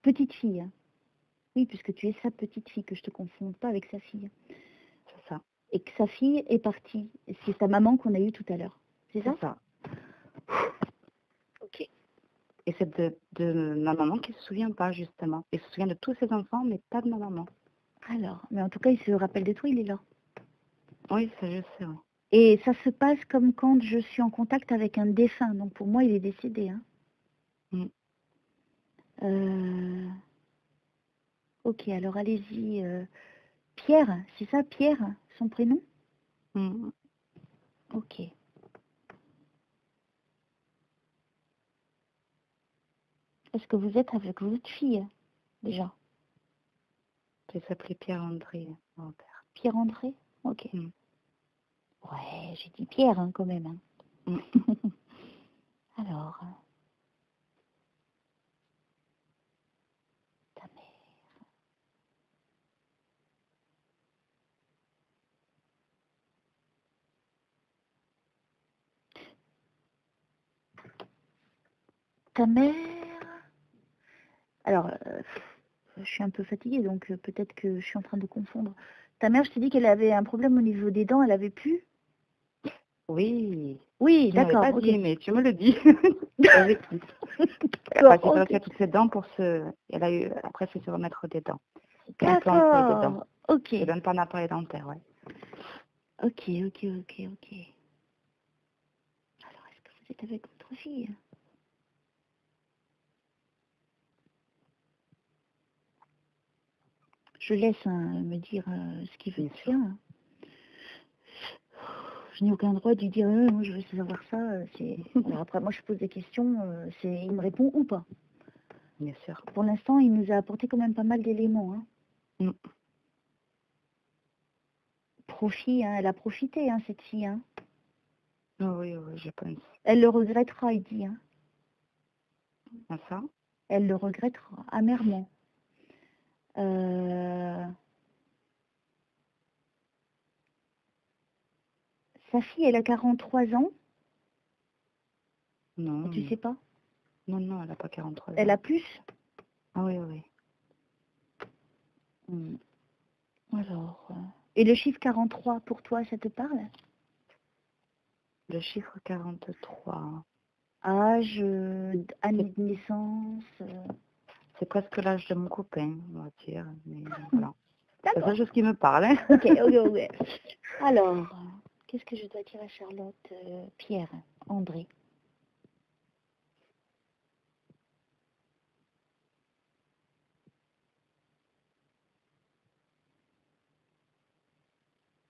petite fille? Hein. Oui, puisque tu es sa petite fille, que je te confonde pas avec sa fille. C'est ça. Et que sa fille est partie. C'est sa maman qu'on a eue tout à l'heure. C'est ça? C'est ça. Ok. Et c'est de ma maman qui se souvient pas, justement. Elle se souvient de tous ses enfants, mais pas de ma maman. Alors, mais en tout cas, il se rappelle de toi, il est là. Oui, ça je sais, oui. Et ça se passe comme quand je suis en contact avec un défunt. Donc pour moi, il est décédé. Hein. Mm. Ok, alors allez-y. Pierre, c'est ça, Pierre, son prénom? Mm. Ok. Est-ce que vous êtes avec votre fille, déjà? Il s'appelait Pierre-André, mon père. Pierre-André? Ok. Mm. Ouais, j'ai dit Pierre, hein, quand même. Hein. Mm. Alors, ta mère. Ta mère. Alors, je suis un peu fatiguée, donc peut-être que je suis en train de confondre. Ta mère, je t'ai dit qu'elle avait un problème au niveau des dents, elle avait plus? Oui. Oui, Tu m'avais d'accord, pas ok. dit, mais tu me le dis. Avec lui. D'accord, Parce ok. qu'elle a toutes ses dents pour se... Elle a eu... Après, c'est se remettre des dents. Implanter des dents. D'accord, ok. Elle donne pas un appareil dentaire, ouais. Ok. Alors, est-ce que vous êtes avec votre fille? Je laisse me dire ce qu'il veut Bien sûr. bien. Je n'ai aucun droit de lui dire, moi je veux savoir ça. Alors après, moi je pose des questions, il me répond ou pas. Bien sûr. Pour l'instant, il nous a apporté quand même pas mal d'éléments. Hein. Mm. Profit, hein, elle a profité, hein, cette fille. Hein. Oh, oui, oui, je pense. Elle le regrettera, il dit. Hein. À ça? Elle le regrettera amèrement. Sa fille, elle a 43 ans. Non. Tu sais pas? Non, non, elle n'a pas 43 ans. Elle a plus? Ah oui, oui. Alors. Et le chiffre 43, pour toi, ça te parle? Le chiffre 43. Âge, année de naissance. C'est presque l'âge de mon copain, on va dire. Mais voilà. C'est la D'accord. seule chose qui me parle. Hein. Ok. Alors, qu'est-ce que je dois dire à Charlotte, Pierre, André?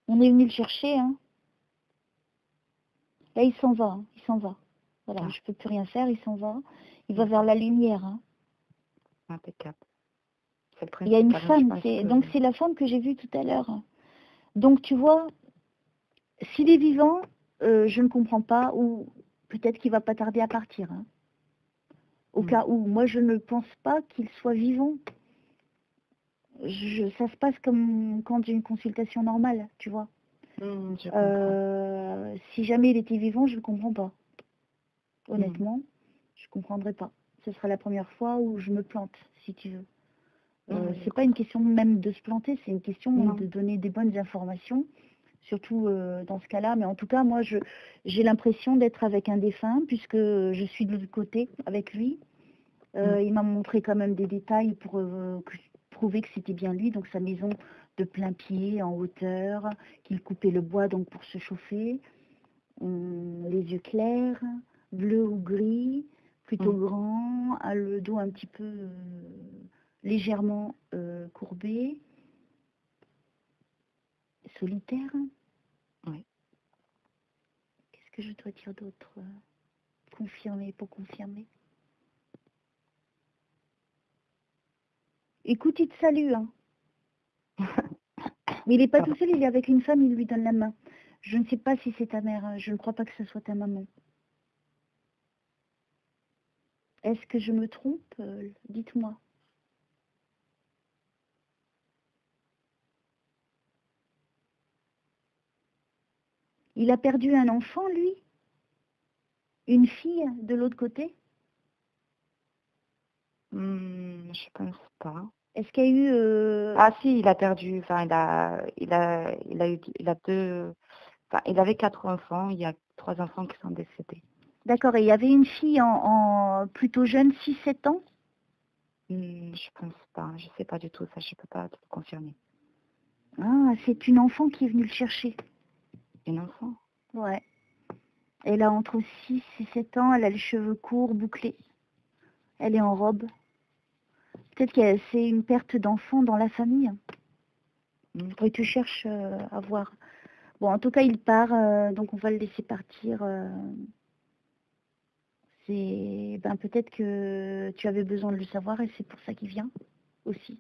On est venu le chercher, hein. Là, il s'en va, hein. Il s'en va. Voilà, je peux plus rien faire, il s'en va. Il va vers la lumière, hein. Impeccable. Il y a une femme, donc c'est la femme que j'ai vue tout à l'heure. Donc tu vois, s'il est vivant, je ne comprends pas, ou peut-être qu'il va pas tarder à partir. Hein. Au cas où, moi je ne pense pas qu'il soit vivant. Ça se passe comme quand j'ai une consultation normale, tu vois. Je comprends. Si jamais il était vivant, je ne comprends pas. Honnêtement, je ne comprendrais pas. Ce sera la première fois où je me plante, si tu veux. C'est pas une question même de se planter, c'est une question de donner des bonnes informations, surtout dans ce cas-là. Mais en tout cas, moi, j'ai l'impression d'être avec un défunt, puisque je suis de l'autre côté avec lui. Il m'a montré quand même des détails pour prouver que c'était bien lui, donc sa maison de plein pied, en hauteur, qu'il coupait le bois donc pour se chauffer, les yeux clairs, bleu ou gris, plutôt grand, a le dos un petit peu légèrement courbé, solitaire. Oui. Qu'est-ce que je dois dire d'autre? Confirmer pour confirmer. Écoute, il te salue, hein. Mais il n'est pas tout seul, il est avec une femme, il lui donne la main. Je ne sais pas si c'est ta mère, je ne crois pas que ce soit ta maman. Est-ce que je me trompe? Dites-moi. Il a perdu un enfant, lui? Une fille de l'autre côté? Je pense pas. Est-ce qu'il y a eu... Ah si, il a perdu, enfin il a deux, enfin il avait 4 enfants, il y a 3 enfants qui sont décédés. D'accord, et il y avait une fille en plutôt jeune, 6-7 ans? Je pense pas, je sais pas du tout, ça je peux pas te le confirmer. Ah, c'est une enfant qui est venue le chercher. Une enfant? Ouais. Elle a entre 6 et 7 ans, elle a les cheveux courts, bouclés. Elle est en robe. Peut-être que c'est une perte d'enfant dans la famille. Et tu cherches à voir. Bon, en tout cas, il part, donc on va le laisser partir. Ben, peut-être que tu avais besoin de le savoir et c'est pour ça qu'il vient aussi,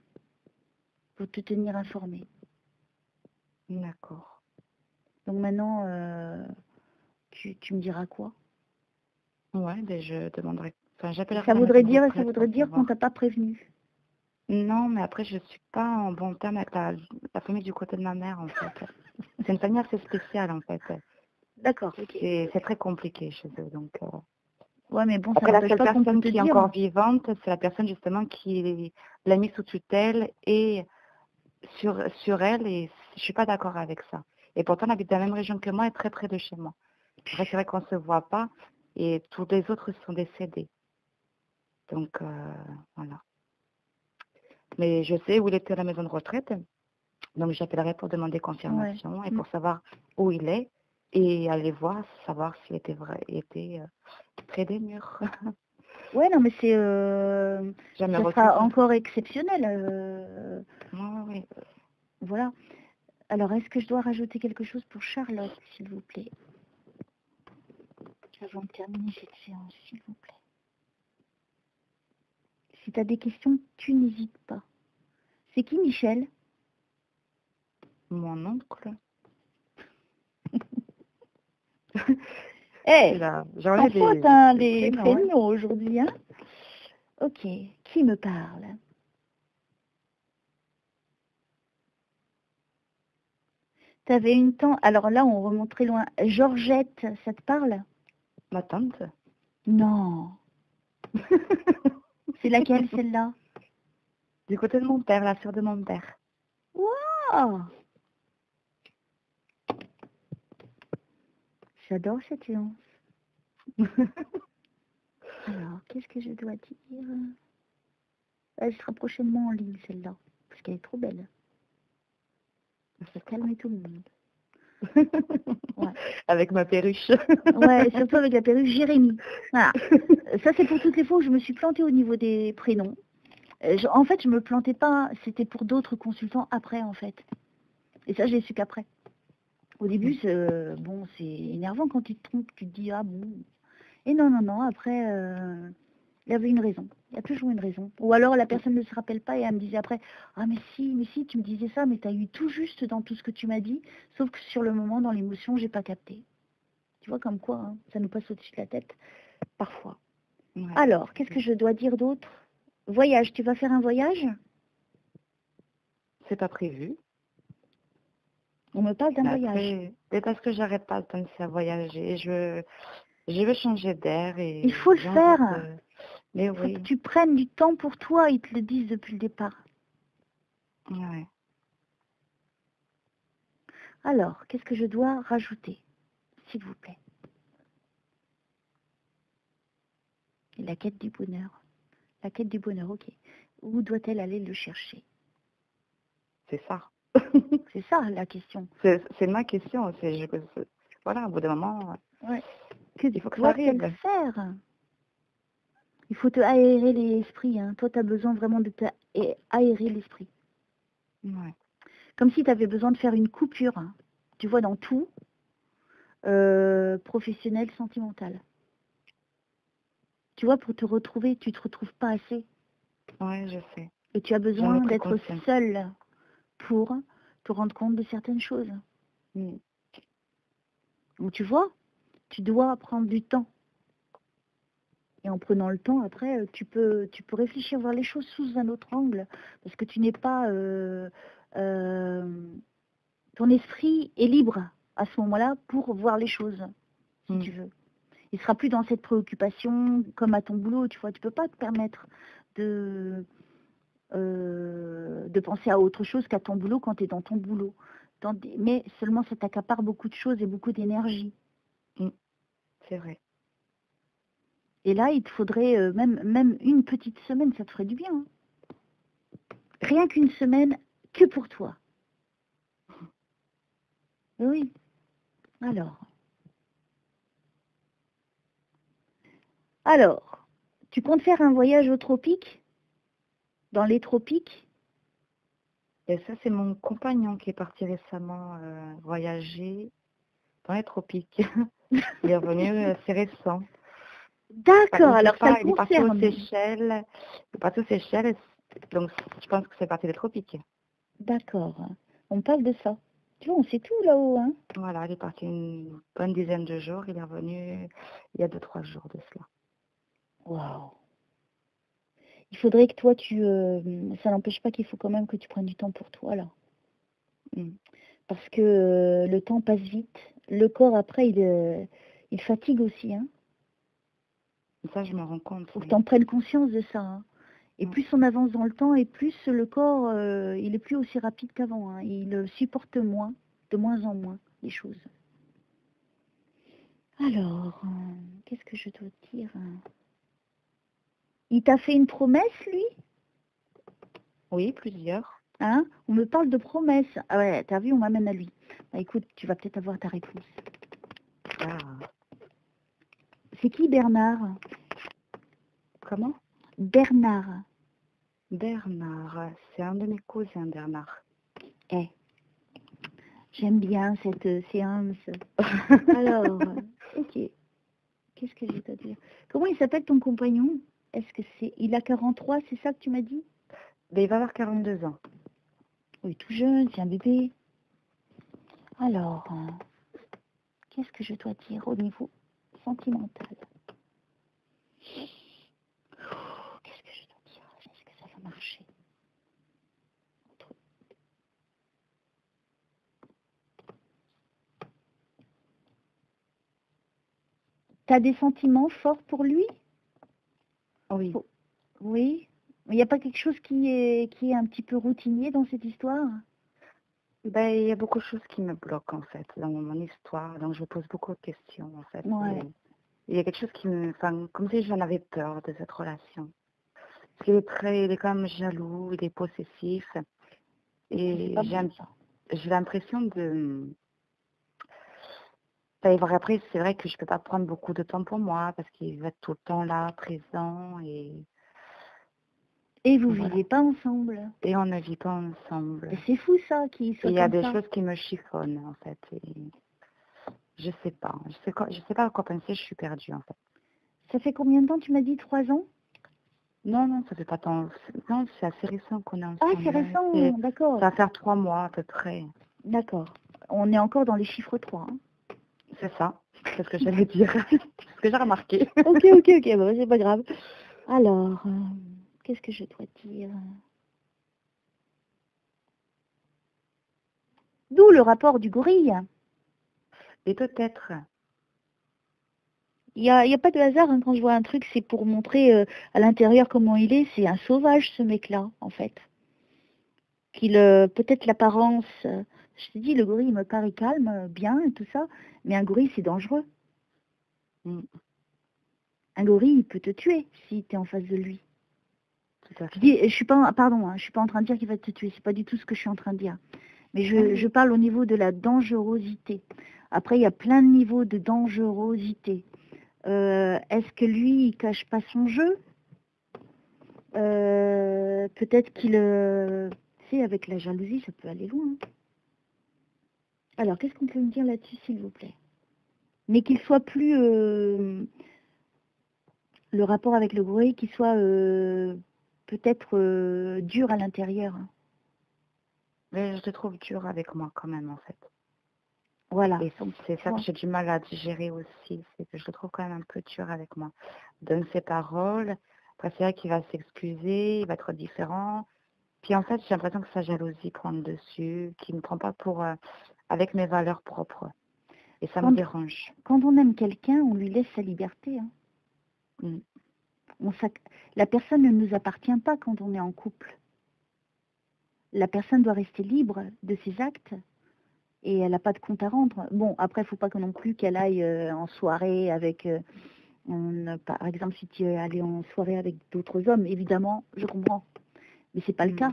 pour te tenir informé. D'accord. Donc maintenant, tu me diras quoi? Ouais, ben je demanderai, enfin j'appellerai Ça la voudrait maison de dire, retraite pour qu'on savoir. t'a pas prévenu. Non, mais après je suis pas en bon terme avec la famille du côté de ma mère en fait. C'est une famille assez spéciale en fait. D'accord, ok. C'est très compliqué chez eux, donc... Ouais, mais bon, ça Après, la n'empêche seule pas qu'on peut personne te qui est dire. encore vivante, c'est la personne justement qui l'a mis sous tutelle et sur elle, et je suis pas d'accord avec ça. Et pourtant, elle habite dans la même région que moi et très près de chez moi. Après, c'est vrai qu'on se voit pas et tous les autres sont décédés. Donc, voilà. Mais je sais où il était à la maison de retraite, donc j'appellerai pour demander confirmation et pour savoir où il est et aller voir, savoir s'il était vrai, il était près des murs. Ouais, non, mais Jamais ça reçu sera ça. encore exceptionnel. Oui. Voilà. Alors, est-ce que je dois rajouter quelque chose pour Charlotte, s'il vous plaît? Avant de terminer cette séance, s'il vous plaît. Si tu as des questions, tu n'hésites pas. C'est qui, Michel? Mon oncle. Eh, J'enlève sans faute, les prénoms aujourd'hui, hein? Ok, qui me parle? T'avais une tante, alors là on remonte très loin. Georgette, ça te parle? Ma tante. Non. C'est laquelle celle-là? Du côté de mon père, la sœur de mon père. Waouh! J'adore cette séance. Alors, qu'est-ce que je dois dire? Elle sera prochainement en ligne celle-là, parce qu'elle est trop belle. Ça calme tout le monde. Ouais. Avec ma perruche. Ouais, surtout avec la perruque Jérémy. Voilà. Ça, c'est pour toutes les fois où je me suis plantée au niveau des prénoms. En fait, je me plantais pas, c'était pour d'autres consultants après, en fait. Et ça, j'ai su qu'après. Au début, bon, c'est énervant quand tu te trompes, tu te dis, ah bon. Et non, après, il y avait une raison. Il y a toujours une raison. Ou alors la personne ne se rappelle pas et elle me disait après, ah mais si, tu me disais ça, mais tu as eu tout juste dans tout ce que tu m'as dit, sauf que sur le moment, dans l'émotion, j'ai pas capté. Tu vois, comme quoi, hein, ça nous passe au-dessus de la tête, parfois. Ouais. Alors, qu'est-ce que je dois dire d'autre? Voyage, tu vas faire un voyage? C'est pas prévu. On me parle d'un voyage. C'est parce que j'arrête pas de penser à voyager. Je veux changer d'air et... Il faut le faire. Mais il faut que tu prennes du temps pour toi, ils te le disent depuis le départ. Ouais. Alors, qu'est-ce que je dois rajouter, s'il vous plaît? La quête du bonheur. La quête du bonheur, ok. Où doit-elle aller le chercher? C'est ça. C'est ça la question. C'est ma question. Voilà, au bout d'un moment, ouais. Il faut que ça arrive. Faire? Il faut te aérer l'esprit. Hein. Toi, tu as besoin vraiment de aérer l'esprit. Ouais. Comme si tu avais besoin de faire une coupure. Hein. Tu vois, dans tout, professionnel, sentimental. Tu vois, pour te retrouver, tu te retrouves pas assez. Ouais, je sais. Et tu as besoin d'être seule pour te rendre compte de certaines choses. Donc tu vois, tu dois prendre du temps. Et en prenant le temps, après, tu peux réfléchir, voir les choses sous un autre angle. Parce que tu n'es pas... ton esprit est libre à ce moment-là pour voir les choses, si tu veux. Il ne sera plus dans cette préoccupation comme à ton boulot, tu vois. Tu ne peux pas te permettre de penser à autre chose qu'à ton boulot quand tu es dans ton boulot. Mais seulement ça t'accapare beaucoup de choses et beaucoup d'énergie. C'est vrai. Et là, il te faudrait même une petite semaine, ça te ferait du bien. Hein. Rien qu'une semaine, que pour toi. Oui. Alors, tu comptes faire un voyage aux tropiques? Dans les tropiques? Et ça, c'est mon compagnon qui est parti récemment voyager dans les tropiques. Il est revenu assez récent. D'accord, alors ça le il est parti aux concerne. Seychelles. Il est parti aux Seychelles, donc je pense que c'est parti des tropiques. D'accord, on parle de ça. Tu vois, on sait tout là-haut, hein. Voilà, il est parti une bonne dizaine de jours. Il est revenu il y a 2-3 jours de cela. Waouh. Il faudrait que toi, ça n'empêche pas qu'il faut quand même que tu prennes du temps pour toi, là. Parce que le temps passe vite. Le corps, après, il fatigue aussi, hein. Ça, je me rends compte. Il faut que tu en prennes conscience de ça. Hein. Et plus on avance dans le temps, et plus le corps, il est plus aussi rapide qu'avant. Hein. Il supporte moins, de moins en moins, les choses. Alors, qu'est-ce que je dois te dire? Il t'a fait une promesse, lui? Oui, plusieurs. Hein? On me parle de promesses. Ah ouais, t'as vu, on m'amène à lui. Bah écoute, tu vas peut-être avoir ta réponse. Ah. C'est qui Bernard? Comment? Bernard. Bernard, c'est un de mes cousins, Bernard. J'aime bien cette séance. Alors, ok. Qu'est-ce que je dois dire? Comment il s'appelle ton compagnon? Est-ce que il a 43, c'est ça que tu m'as dit? Mais il va avoir 42 ans. Oui, tout jeune, c'est un bébé. Alors, qu'est-ce que je dois dire au niveau sentimental? Qu'est-ce que je dois dire? Est-ce que ça va marcher? T'as des sentiments forts pour lui? Oui. Oui. Il n'y a pas quelque chose qui est un petit peu routinier dans cette histoire? Ben, il y a beaucoup de choses qui me bloquent en fait dans mon histoire, donc je me pose beaucoup de questions en fait. Ouais. Il y a quelque chose qui me, enfin, comme si j'en avais peur de cette relation. Parce qu'il il est quand même jaloux, il est possessif, et j'ai l'impression de. Enfin, après, c'est vrai que je peux pas prendre beaucoup de temps pour moi parce qu'il va être tout le temps là, présent Et vous vivez pas ensemble? Et on ne vit pas ensemble. C'est fou ça, qu'il soit comme ça. Il y a des choses qui me chiffonnent en fait. Et je sais pas. Je sais pas à quoi penser, je suis perdue en fait. Ça fait combien de temps, tu m'as dit 3 ans? Non, ça fait pas tant. Non, c'est assez récent qu'on est ensemble. Ah, c'est récent, d'accord. Ça va faire 3 mois à peu près. D'accord. On est encore dans les chiffres 3. Hein. C'est ça. C'est ce que j'allais dire. C'est ce que j'ai remarqué. Ok, bon, c'est pas grave. Alors, qu'est-ce que je dois dire? D'où le rapport du gorille. Et peut-être. Il y a pas de hasard hein, quand je vois un truc, c'est pour montrer à l'intérieur comment il est. C'est un sauvage ce mec-là, en fait. Peut-être l'apparence. Je te dis, le gorille me paraît calme, bien et tout ça, mais un gorille c'est dangereux. Un gorille il peut te tuer si tu es en face de lui. Je suis pas, pardon, hein, je suis pas en train de dire qu'il va te tuer. C'est pas du tout ce que je suis en train de dire. Mais je parle au niveau de la dangerosité. Après, il y a plein de niveaux de dangerosité. Est-ce que lui, il cache pas son jeu? Peut-être qu'il... tu sais, avec la jalousie, ça peut aller loin. Alors, qu'est-ce qu'on peut me dire là-dessus, s'il vous plaît? Mais qu'il soit plus... le rapport avec le gorille, qu'il soit peut-être dur à l'intérieur. Mais je te trouve dur avec moi quand même, en fait. Voilà, Et donc c'est tu ça que vois. j'ai du mal à digérer aussi, c'est que je le trouve quand même un peu dur avec moi. Donne ses paroles, après c'est vrai qu'il va s'excuser, il va être différent. Puis en fait, j'ai l'impression que sa jalousie prend le dessus, qu'il ne prend pas pour avec mes valeurs propres. Et ça me Quand, dérange. quand on aime quelqu'un, on lui laisse sa liberté, hein. Mm. On la personne ne nous appartient pas quand on est en couple. La personne doit rester libre de ses actes et elle n'a pas de compte à rendre. Bon, après, il ne faut pas que non plus qu'elle aille en soirée avec... par exemple, si tu es allé en soirée avec d'autres hommes, évidemment, je comprends. Mais c'est pas le cas,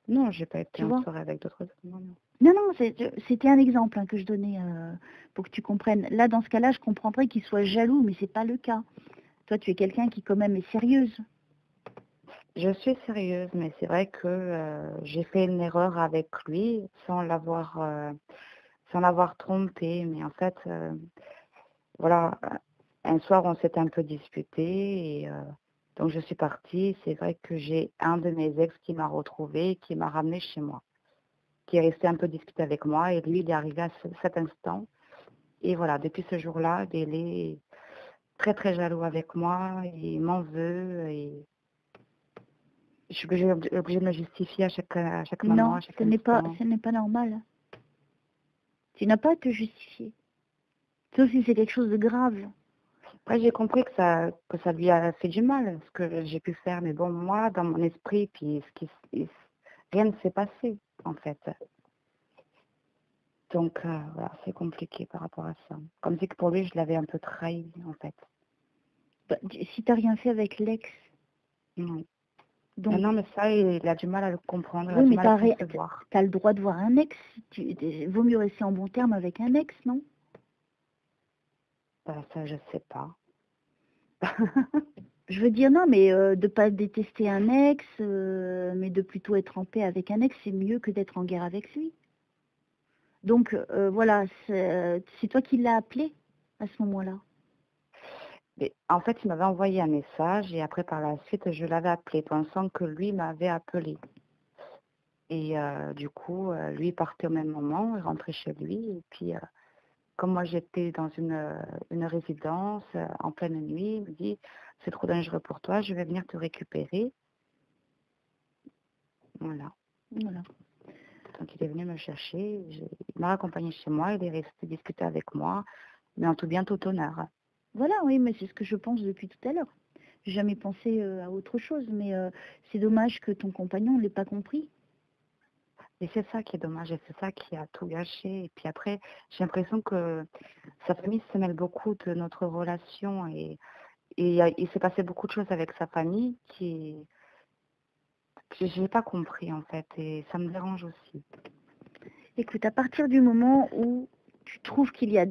Mm. Non, j'ai pas été tu en vois. soirée avec d'autres hommes. Non, non. Non, non, c'était un exemple hein, que je donnais pour que tu comprennes. Là, dans ce cas-là, je comprendrais qu'il soit jaloux, mais c'est pas le cas. Toi, tu es quelqu'un qui quand même est sérieuse. Je suis sérieuse, mais c'est vrai que j'ai fait une erreur avec lui sans l'avoir trompé. Mais en fait, voilà, un soir, on s'était un peu disputé et donc je suis partie. C'est vrai que j'ai un de mes ex qui m'a retrouvée, qui m'a ramenée chez moi, qui est resté un peu discuter avec moi et lui, il est arrivé à cet instant. Et voilà, depuis ce jour-là, il est très très jaloux avec moi, il m'en veut et je suis obligée de me justifier à chaque moment, Non, à chaque instant. ce n'est pas normal. Tu n'as pas à te justifier. Sauf si c'est quelque chose de grave. Après, j'ai compris que ça lui a fait du mal, ce que j'ai pu faire. Mais bon, moi, dans mon esprit, puis rien ne s'est passé, en fait. Donc, voilà, c'est compliqué par rapport à ça. Comme si que pour lui, je l'avais un peu trahi, en fait. Bah, si tu n'as rien fait avec l'ex, Non. donc, Non, mais ça, il a du mal à le comprendre, il a oui, du mais mal à concevoir. t'as le droit de voir un ex. Vaut mieux rester en bon terme avec un ex, non? Bah, ça, je sais pas. Je veux dire, non, mais de pas détester un ex, mais de plutôt être en paix avec un ex, c'est mieux que d'être en guerre avec lui. Donc, voilà, c'est toi qui l'as appelé à ce moment-là. Mais en fait, il m'avait envoyé un message et après, par la suite, je l'avais appelé, pensant que lui m'avait appelé. Et du coup, lui partait au même moment, il rentrait chez lui. Et puis, comme moi, j'étais dans une résidence en pleine nuit, il me dit, c'est trop dangereux pour toi, je vais venir te récupérer. Voilà. Voilà. Donc, il est venu me chercher, il m'a raccompagné chez moi, il est resté discuter avec moi, mais en tout bien, tout honneur. Voilà, oui, mais c'est ce que je pense depuis tout à l'heure. J'ai jamais pensé à autre chose, mais c'est dommage que ton compagnon ne l'ait pas compris. Et c'est ça qui est dommage, et c'est ça qui a tout gâché. Et puis après, j'ai l'impression que sa famille se mêle beaucoup de notre relation, et il s'est passé beaucoup de choses avec sa famille que je n'ai pas compris en fait, et ça me dérange aussi. Écoute, à partir du moment où tu trouves qu'il y a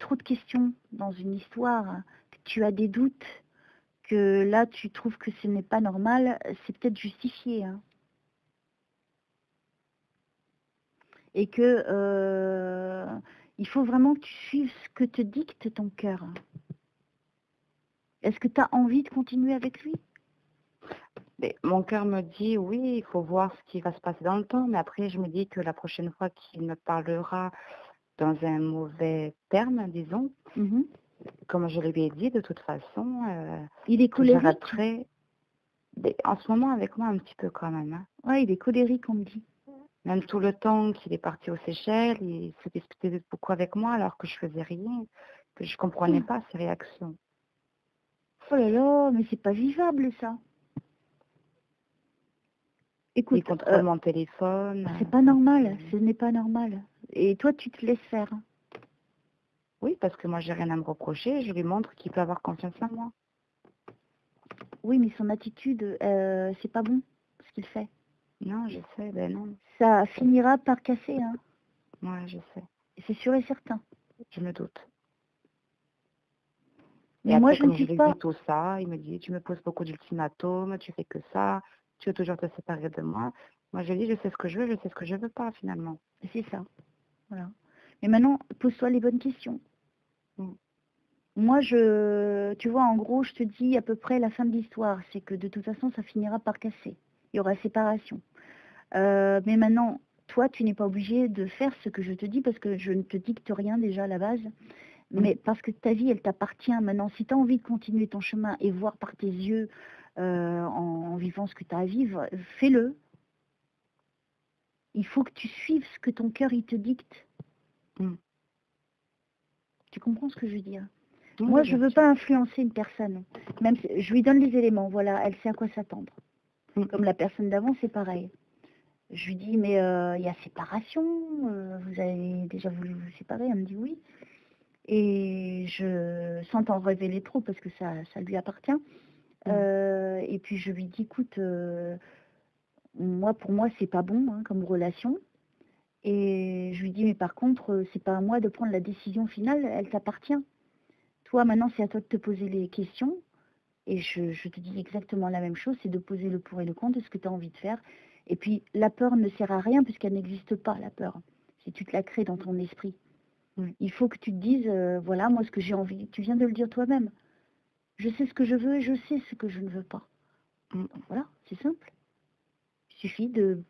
trop de questions dans une histoire, que tu as des doutes, que là tu trouves que ce n'est pas normal, c'est peut-être justifié, hein. Et que il faut vraiment que tu suives ce que te dicte ton cœur. Est-ce que tu as envie de continuer avec lui? Mais mon cœur me dit oui, il faut voir ce qui va se passer dans le temps, mais après je me dis que la prochaine fois qu'il me parlera dans un mauvais terme, disons, Mhm. comme je lui ai dit, de toute façon, Il est que colérique. j'arrêterai. Mais en ce moment avec moi un petit peu quand même, hein. Ouais, il est colérique, on me dit. Même tout le temps qu'il est parti aux Seychelles, il se disputait beaucoup avec moi alors que je faisais rien, que je comprenais pas ses réactions. Oh là là, mais c'est pas vivable ça. Il Écoute, contrôle mon téléphone. c'est pas normal, ce n'est pas normal. Et toi, tu te laisses faire. Oui, parce que moi, j'ai rien à me reprocher. Je lui montre qu'il peut avoir confiance en moi. Oui, mais son attitude, c'est pas bon ce qu'il fait. Non, je sais, ben non. Ça finira par casser, hein. Moi, je sais. C'est sûr et certain. Je me doute. Et Mais moi, après, je ne comme je suis lui pas. dis tout ça, il me dit, tu me poses beaucoup d'ultimatums, tu fais que ça, tu veux toujours te séparer de moi. Moi, je lui dis, je sais ce que je veux, je sais ce que je veux pas, finalement. C'est ça. Voilà. Mais maintenant, pose-toi les bonnes questions. Mm. Moi, tu vois, en gros, je te dis à peu près la fin de l'histoire. C'est que de toute façon, ça finira par casser. Il y aura séparation. Mais maintenant, toi, tu n'es pas obligé de faire ce que je te dis parce que je ne te dicte rien déjà à la base. Mais parce que ta vie, elle t'appartient. Maintenant, si tu as envie de continuer ton chemin et voir par tes yeux en vivant ce que tu as à vivre, fais-le. Il faut que tu suives ce que ton cœur, il te dicte. Tu comprends ce que je veux dire? Moi, je ne veux pas influencer une personne. Même si je lui donne les éléments, voilà, elle sait à quoi s'attendre. Comme la personne d'avant, c'est pareil. Je lui dis, mais il y a séparation, vous avez déjà voulu vous séparer? Elle me dit oui. Et sans t'en révéler trop, parce que ça lui appartient. Et puis je lui dis, écoute, pour moi, c'est pas bon hein, comme relation. Et je lui dis, mais par contre, c'est pas à moi de prendre la décision finale, elle t'appartient. Toi, maintenant, c'est à toi de te poser les questions. Et je te dis exactement la même chose, c'est de poser le pour et le contre de ce que tu as envie de faire. Et puis, la peur ne sert à rien puisqu'elle n'existe pas, la peur. Si tu te la crées dans ton esprit. Il faut que tu te dises, voilà, moi, ce que j'ai envie. Tu viens de le dire toi-même. Je sais ce que je veux et je sais ce que je ne veux pas. Donc, voilà, c'est simple. Il suffit de...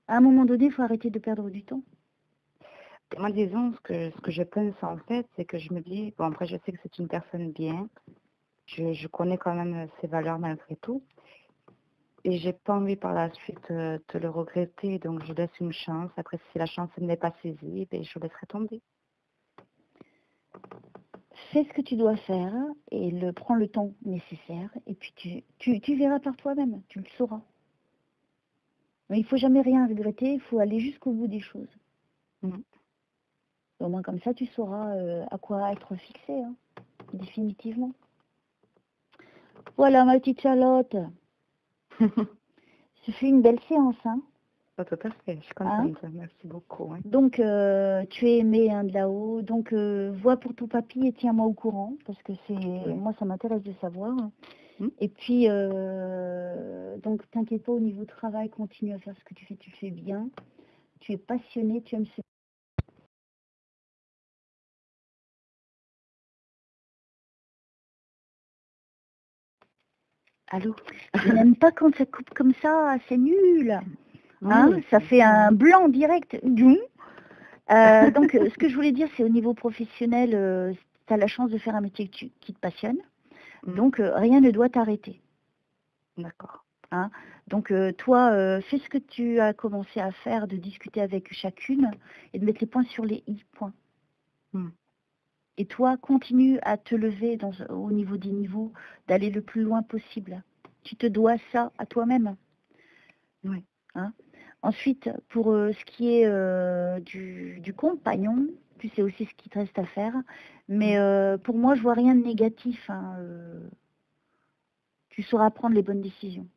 À un moment donné, il faut arrêter de perdre du temps. Moi, disons, ce que je pense en fait, c'est que je me dis, bon, après, je sais que c'est une personne bien. Je connais quand même ses valeurs malgré tout. Et j'ai pas envie par la suite de le regretter, donc je laisse une chance. Après, si la chance ne m'est pas saisie, ben, je laisserai tomber. Fais ce que tu dois faire et prends le temps nécessaire. Et puis tu verras par toi-même, tu le sauras. Mais il ne faut jamais rien regretter, il faut aller jusqu'au bout des choses. Au moins comme ça, tu sauras à quoi être fixé, hein, définitivement. Voilà ma petite Charlotte. Ce fut une belle séance, hein. Pas tout à fait, je suis contente, merci beaucoup. Hein. Donc, tu es aimé hein, de là-haut, donc vois pour ton papy et tiens-moi au courant, parce que moi ça m'intéresse de savoir. Et puis, donc t'inquiète pas au niveau travail, continue à faire ce que tu fais bien. Tu es passionné, tu aimes ce... Allô? Je n'aime pas quand ça coupe comme ça, c'est nul. Hein, ça fait un blanc direct. Donc, ce que je voulais dire, c'est au niveau professionnel, tu as la chance de faire un métier qui te passionne. Donc, rien ne doit t'arrêter. D'accord. Hein, donc, toi, fais ce que tu as commencé à faire, de discuter avec chacune et de mettre les points sur les i, points. Et toi, continue à te lever au niveau des niveaux, d'aller le plus loin possible. Tu te dois ça à toi-même. Oui. Hein. Ensuite, pour ce qui est du compagnon, tu sais aussi ce qu'il te reste à faire. Mais pour moi, je vois rien de négatif. Hein, tu sauras prendre les bonnes décisions.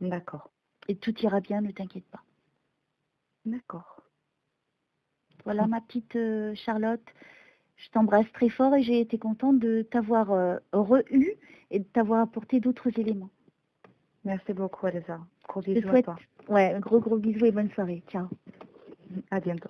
D'accord. Et tout ira bien, ne t'inquiète pas. D'accord. Voilà ma petite Charlotte. Je t'embrasse très fort et j'ai été contente de t'avoir re-eu et de t'avoir apporté d'autres éléments. Merci beaucoup, Elsa. Gros bisous à toi. Ouais, gros bisous et bonne soirée. Ciao. À bientôt.